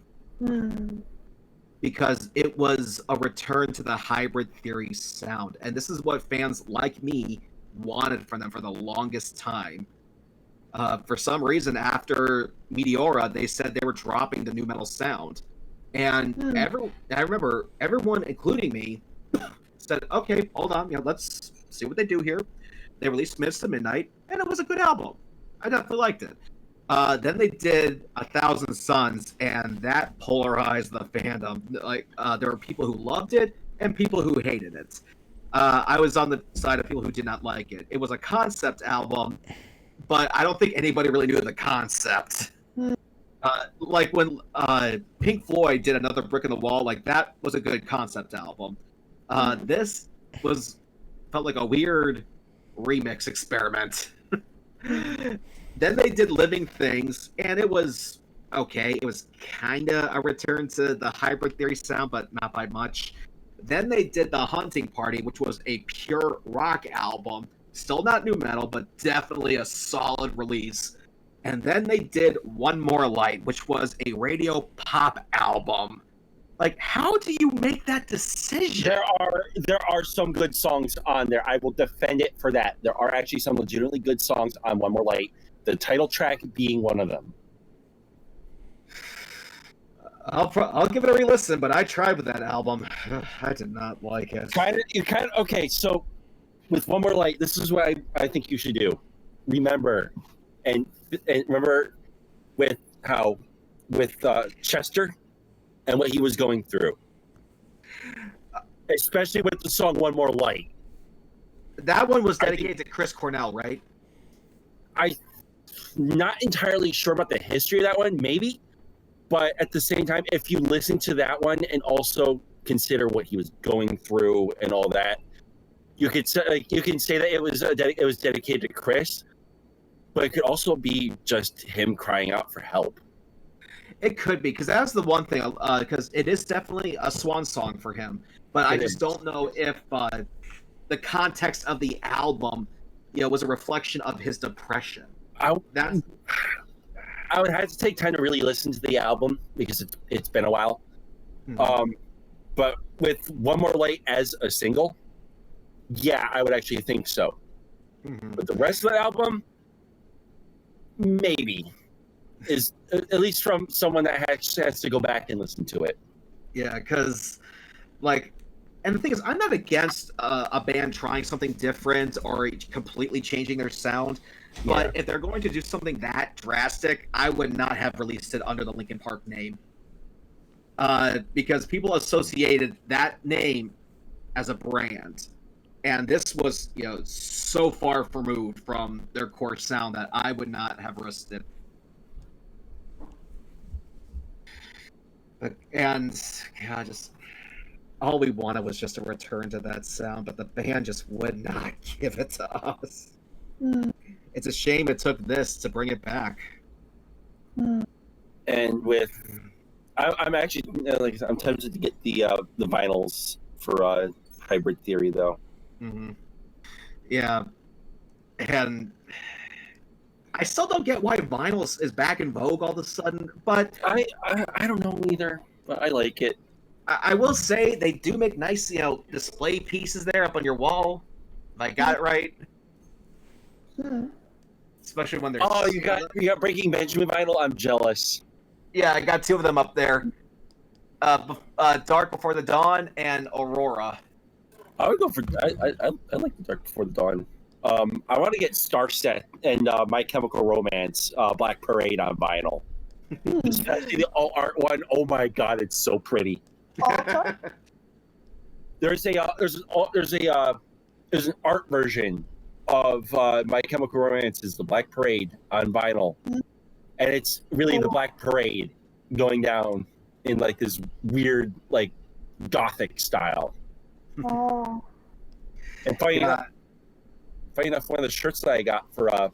because it was a return to the Hybrid Theory sound, and this is what fans like me wanted from them for the longest time. For some reason, after Meteora, they said they were dropping the new metal sound, and I remember everyone, including me, said, "Okay, hold on, let's see what they do here." They released Minutes to Midnight, and it was a good album. I definitely liked it. Then they did 1,000 Suns, and that polarized the fandom. Like, there were people who loved it and people who hated it. I was on the side of people who did not like it. It was a concept album, but I don't think anybody really knew the concept. Like when Pink Floyd did Another Brick in the Wall, like that was a good concept album. This felt like a weird remix experiment. Then they did Living Things, and it was okay. It was kind of a return to the Hybrid Theory sound, but not by much. Then they did The Hunting Party, which was a pure rock album. Still not new metal, but definitely a solid release. And then they did One More Light, which was a radio pop album. Like, how do you make that decision? There are some good songs on there. I will defend it for that. There are actually some legitimately good songs on One More Light. The title track being one of them. I'll give it a re-listen, but I tried with that album. I did not like it. Okay. So with One More Light, this is what I think you should do. Remember with Chester and what he was going through, especially with the song One More Light. That one was dedicated to Chris Cornell, right? I'm not entirely sure about the history of that one, maybe. But at the same time, if you listen to that one and also consider what he was going through and all that. You can say that it was dedicated to Chris, but it could also be just him crying out for help. It could be, because that's the one thing, because it is definitely a swan song for him. But I just don't know if the context of the album, was a reflection of his depression. I would have to take time to really listen to the album because it's been a while. Mm-hmm. But with One More Light as a single, yeah, I would actually think so. Mm-hmm. But the rest of the album, maybe, is at least from someone that has to go back and listen to it. Yeah, because, and the thing is, I'm not against a band trying something different or completely changing their sound, but if they're going to do something that drastic, I would not have released it under the Linkin Park name. Because people associated that name as a brand. And this was, so far removed from their core sound that I would not have risked it. All we wanted was just a return to that sound, but the band just would not give it to us. It's a shame it took this to bring it back. And I'm actually I'm tempted to get the vinyls for Hybrid Theory though. Mm-hmm. Yeah, and I still don't get why vinyl is back in vogue all of a sudden, but I don't know either, but I like it. I will say they do make nice, display pieces there up on your wall. If I got it right. Especially when they're... Oh, you got Breaking Benjamin vinyl? I'm jealous. Yeah, I got 2 of them up there. Dark Before the Dawn and Aurora. I would go for... I like the Dark Before the Dawn. I want to get Starset and My Chemical Romance, Black Parade on vinyl. Especially the all art one. Oh my god, it's so pretty. There's an art version of My Chemical Romance is the Black Parade on vinyl, and it's really the Black Parade going down in this weird gothic style. Oh. And funny enough, one of the shirts that I got for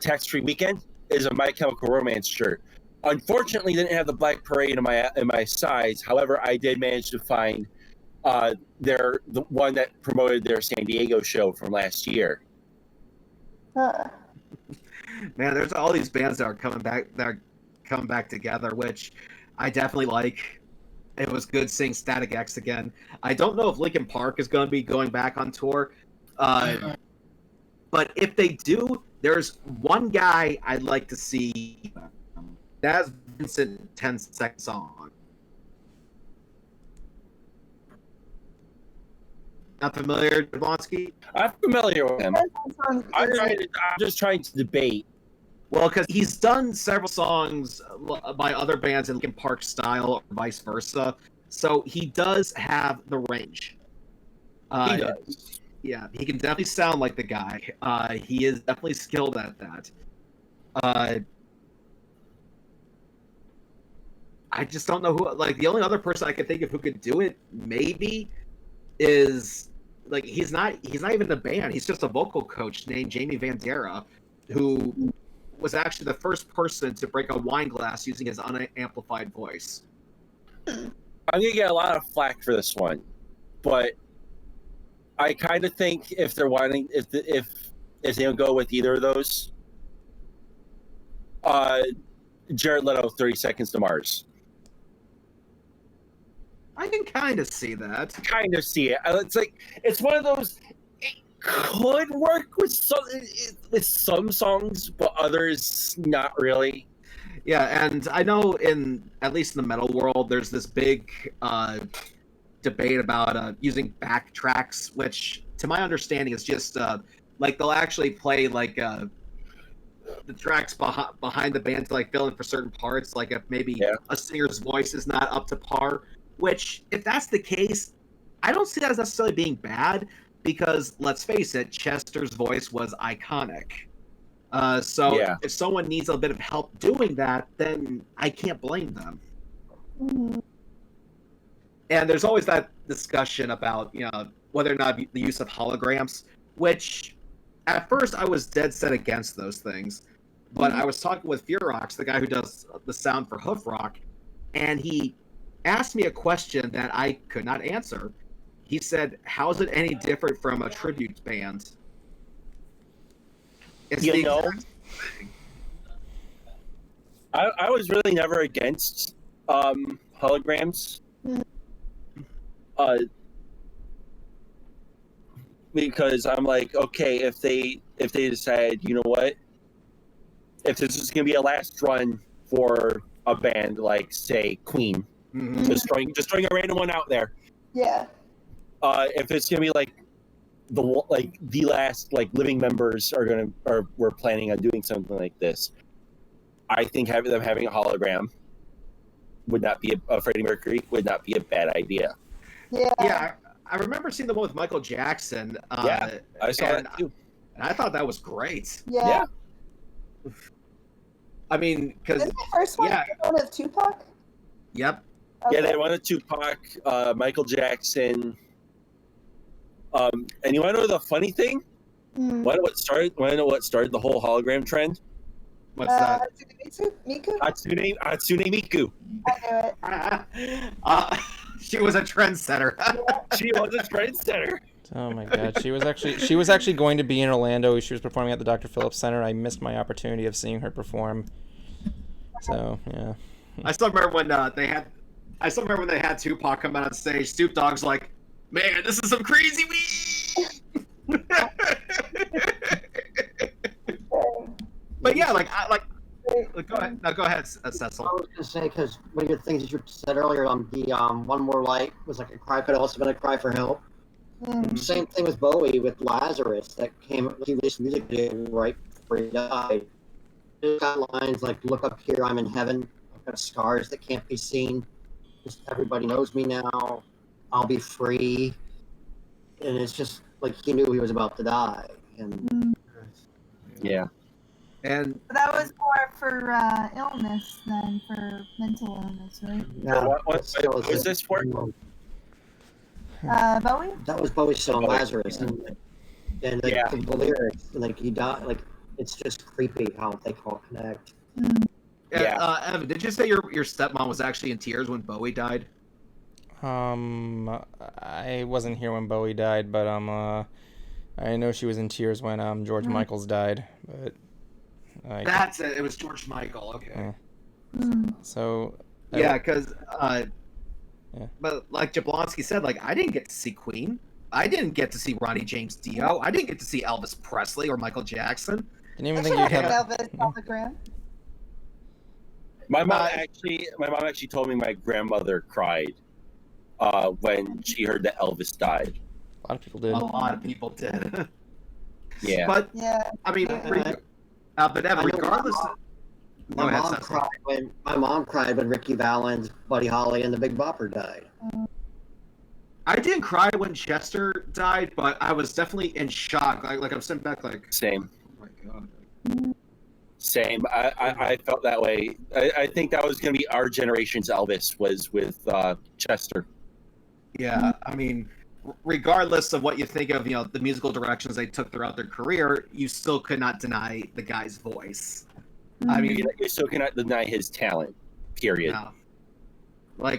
Tax-Free Weekend is a My Chemical Romance shirt. Unfortunately, didn't have the Black Parade in my size. However, I did manage to find the one that promoted their San Diego show from last year. Man, there's all these bands that are coming back together, which I definitely like. It was good seeing Static X again. I don't know if Linkin Park is going to be going back on tour, but if they do, there's one guy I'd like to see. That's Vincent 10-second song. Not familiar, Jablonski? I'm familiar with him. I'm just trying to debate. Well, because he's done several songs by other bands in Linkin Park style or vice versa. So he does have the range. He does. Yeah, he can definitely sound like the guy. He is definitely skilled at that. I just don't know who. The only other person I could think of who could do it maybe is he's not even a band. He's just a vocal coach named Jamie Vandera, who was actually the first person to break a wine glass using his unamplified voice. I'm gonna get a lot of flack for this one, but I kind of think if they're wanting, if they don't go with either of those, Jared Leto, 30 Seconds to Mars. I can kind of see that. Kind of see it. It's one of those. It could work with some songs, but others not really. Yeah, and I know at least in the metal world, there's this big debate about using backtracks, which, to my understanding, is just they'll actually play the tracks behind the band to fill in for certain parts, if maybe a singer's voice is not up to par. Which, if that's the case, I don't see that as necessarily being bad, because let's face it, Chester's voice was iconic. If someone needs a bit of help doing that, then I can't blame them. And there's always that discussion about, whether or not the use of holograms, which at first I was dead set against those things. But I was talking with Furox, the guy who does the sound for Hoof Rock, and he asked me a question that I could not answer. He said, "How is it any different from a tribute band?" It's You know, I was really never against holograms. Because I'm like, okay, if they decide, you know what, if this is going to be a last run for a band like, say, Queen, just throwing a random one out there. Yeah. If it's going to be like the last living members we're planning on doing something like this, I think having a hologram would not be a Freddie Mercury would not be a bad idea. Yeah. I remember seeing the one with Michael Jackson. I saw that too. And I thought that was great. Yeah. I mean, because the first one one of Tupac? Yep. Okay. Yeah, they wanted Tupac, Michael Jackson. And you want to know the funny thing? Want to know what started the whole hologram trend? What's that? Miku? Hatsune Miku. I knew it. She was a trendsetter. She was a trendsetter. Oh my god, she was actually going to be in Orlando. She was performing at the Dr. Phillips Center. I missed my opportunity of seeing her perform. So yeah. I still remember when they had Tupac come out on stage. Snoop Dogg's like, "Man, this is some crazy weed." But yeah, go ahead. No, go ahead, Cecil. I was gonna say, because one of the things that you said earlier on the One More Light was like a cry, could also been a cry for help. Same thing with Bowie with Lazarus that came. He released a music video right before he died. It got lines like, "Look up here, I'm in heaven. I've got scars that can't be seen. Just everybody knows me now. I'll be free." And it's just like he knew he was about to die. And yeah. And that was more for illness than for mental illness, right? yeah, What was this for? Bowie? That was Bowie's song Lazarus, and the lyrics, he died. It's just creepy how they all connect. Evan, did you say your stepmom was actually in tears when Bowie died? I wasn't here when Bowie died, but I know she was in tears when George Michaels died. But that's it. It was George Michael. Okay. So. Because. But like Jablonski said, I didn't get to see Queen. I didn't get to see Ronnie James Dio. I didn't get to see Elvis Presley or Michael Jackson. Didn't even think you'd have Elvis hologram. My mom actually told me my grandmother cried when she heard that Elvis died. A lot of people did. A lot of people did. Yeah. But I mean, but Evan, regardless. My mom cried when Ricky Valens, Buddy Holly, and the Big Bopper died. I didn't cry when Chester died, but I was definitely in shock. I'm sitting back Same. Oh my god. Same. I felt that way. I think that was going to be our generation's Elvis was with Chester. Yeah, I mean, regardless of what you think of, the musical directions they took throughout their career, you still could not deny the guy's voice. I mean, you still cannot deny his talent. Period. Yeah.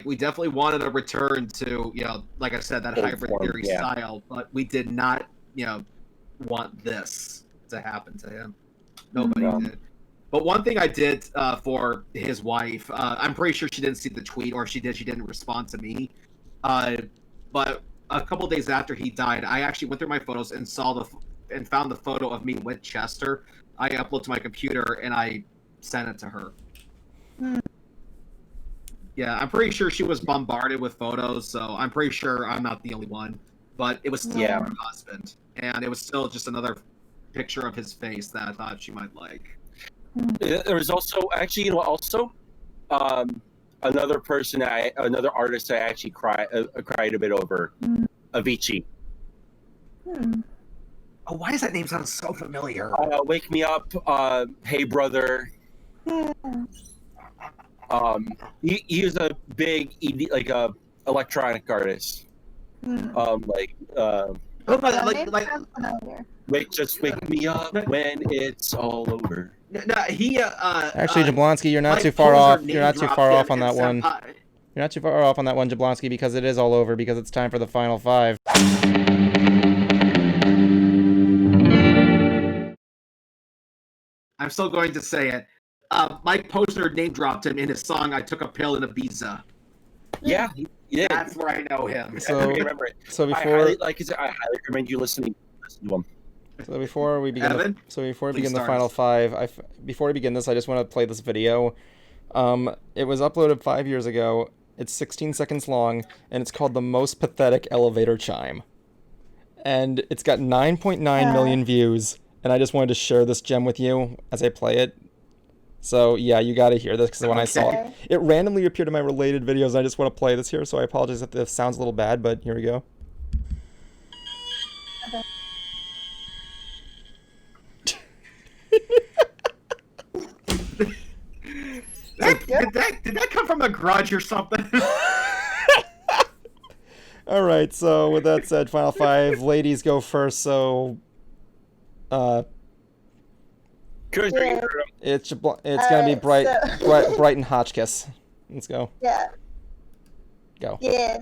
We definitely wanted a return to, like I said, that hybrid theory style, but we did not, want this to happen to him. Nobody did. But one thing I did for his wife, I'm pretty sure she didn't see the tweet, or if she did, she didn't respond to me. But a couple days after he died, I actually went through my photos and found the photo of me with Chester. I uploaded to my computer and I sent it to her. Yeah, I'm pretty sure she was bombarded with photos, so I'm pretty sure I'm not the only one. But it was still her husband, and it was still just another picture of his face that I thought she might like. There was also another artist I actually cried a bit over, Avicii. Oh, why does that name sound so familiar? Wake Me Up, Hey Brother. He was a big like a electronic artist. Like just wake me up when it's all over. No, he Actually, Jablonski, you're not Mike too far Posner off. name You're not too dropped far him off on and that one. You're not too far off on that one, Jablonski, because it is all over, because it's time for the final 5. I'm still going to say it. Mike Posner name dropped him in his song "I Took a Pill in Ibiza." Yeah, yeah. That's where I know him. So, I remember it. So before, I highly recommend you listen to him. So before we begin, Evan, the final 5, before we begin this, I just want to play this video. It was uploaded 5 years ago. It's 16 seconds long, and it's called "The Most Pathetic Elevator Chime," and it's got 9.9 million views. And I just wanted to share this gem with you as I play it. So yeah, you got to hear this, because when I saw it, it randomly appeared in my related videos. And I just want to play this here, so I apologize if this sounds a little bad, but here we go. Did that come from a grudge or something? All right, so with that said, final 5, ladies go first. So, it's gonna be Brighton Hotchkiss. Let's go. Yeah. Go. Yeah.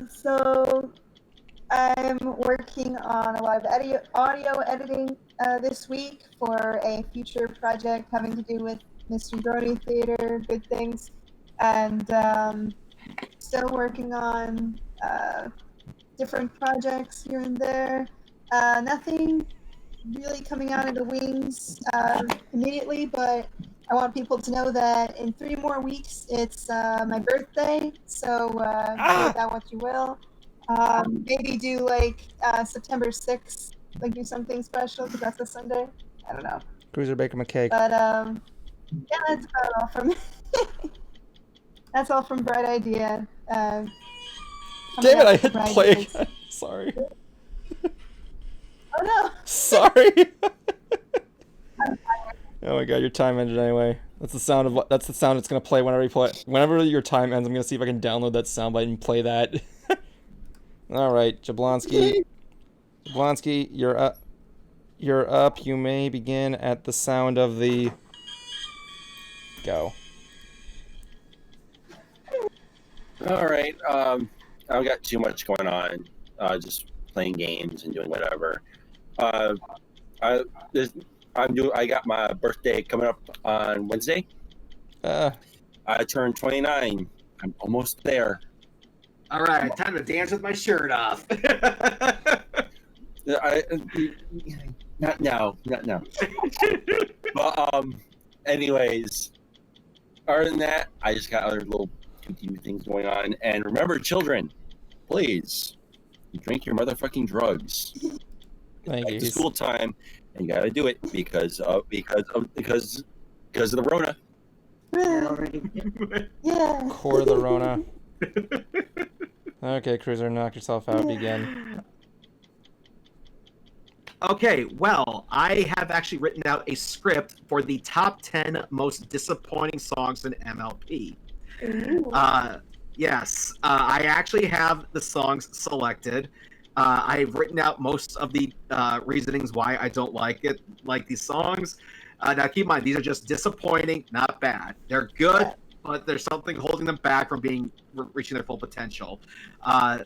So I'm working on a lot of audio editing this week for a future project having to do with Mystery Brony Theater, good things, and still working on different projects here and there. Nothing really coming out of the wings immediately, but I want people to know that in 3 more weeks it's my birthday, so do with that what you will. Maybe do like September 6th, like do something special, because that's a Sunday. I don't know. Cruiser Baker McCake. But yeah, that's about all from that's all from Bright Idea. Damn it, I hit play again. Sorry. Oh no. Sorry. Oh my god, your time ended anyway. That's the sound it's gonna play whenever your time ends. I'm gonna see if I can download that soundbite and play that. Alright, Jablonski. Jablonski, you're up. You're up. You may begin at the sound of the go. Alright, I don't got too much going on. Just playing games and doing whatever. I got my birthday coming up on Wednesday. I turned 29. I'm almost there. All right, time to dance with my shirt off. Not now. But anyways, other than that, I just got other little things going on. And remember, children, please, you drink your motherfucking drugs. Thank you. It's school time, and you gotta do it because of the Rona. Yeah. Core of the Rona. Okay, Cruiser, knock yourself out. Begin. Okay, well, I have actually written out a script for the top 10 most disappointing songs in MLP. Yes, I actually have the songs selected. I've written out most of the reasonings why I don't like these songs. Now, keep in mind, these are just disappointing, not bad. They're good, but there's something holding them back from reaching their full potential. I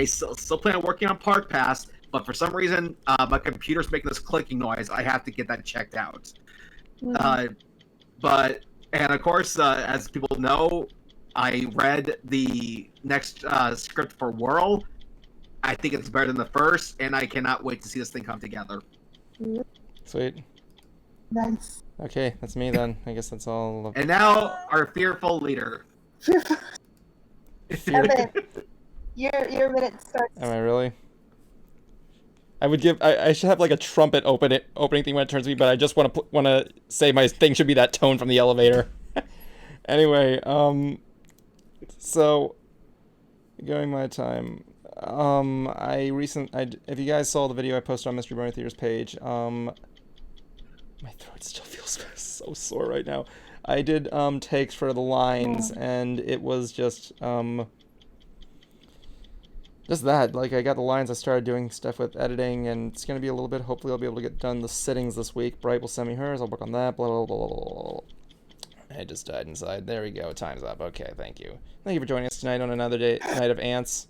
still plan on working on Park Pass, but for some reason, my computer's making this clicking noise. I have to get that checked out. And of course, as people know, I read the next script for Whirl. I think it's better than the first, and I cannot wait to see this thing come together. Sweet. Nice. Okay, that's me then. I guess that's all. And now, our fearful leader. Evan, your minute starts. Am I really? I should have like a trumpet opening thing when it turns to me, but I just want to say my thing should be that tone from the elevator. Anyway, so going my time. If you guys saw the video I posted on Mystery Brony Theater's page, my throat still feels so sore right now. I did takes for the lines, and it was just that. Like, I got the lines, I started doing stuff with editing, and it's gonna be a little bit. Hopefully, I'll be able to get done the settings this week. Bright will send me hers. I'll work on that. Blah blah blah blah blah. I just died inside. There we go. Time's up. Okay, thank you. Thank you for joining us tonight on another night of ants.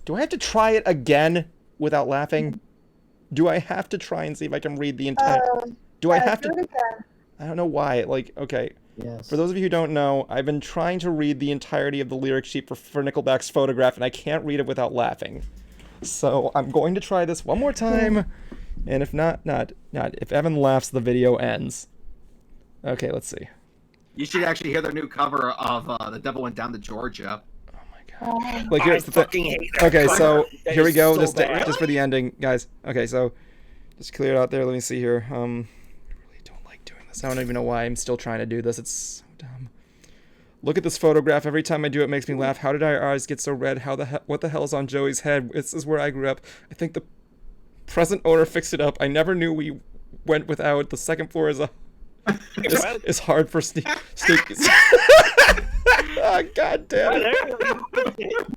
Do I have to try it again without laughing? Do I have to try and see if I can read the entire... Do I have to... I don't know why. Like, okay. Yes. For those of you who don't know, I've been trying to read the entirety of the lyric sheet for Nickelback's Photograph, and I can't read it without laughing. So I'm going to try this one more time, and if not. If Evan laughs, the video ends. Okay, let's see. You should actually hear their new cover of The Devil Went Down to Georgia. Oh my god. Like, here's the thing. Okay, so here we go. Just for the ending, guys. Okay, so just clear it out there. Let me see here. I really don't like doing this. I don't even know why I'm still trying to do this. It's so dumb. Look at this photograph. Every time I do it, makes me laugh. How did our eyes get so red? What the hell is on Joey's head? This is where I grew up. I think the present owner fixed it up. I never knew we went without. The second floor is it's hard for sneakers. Oh, God damn it.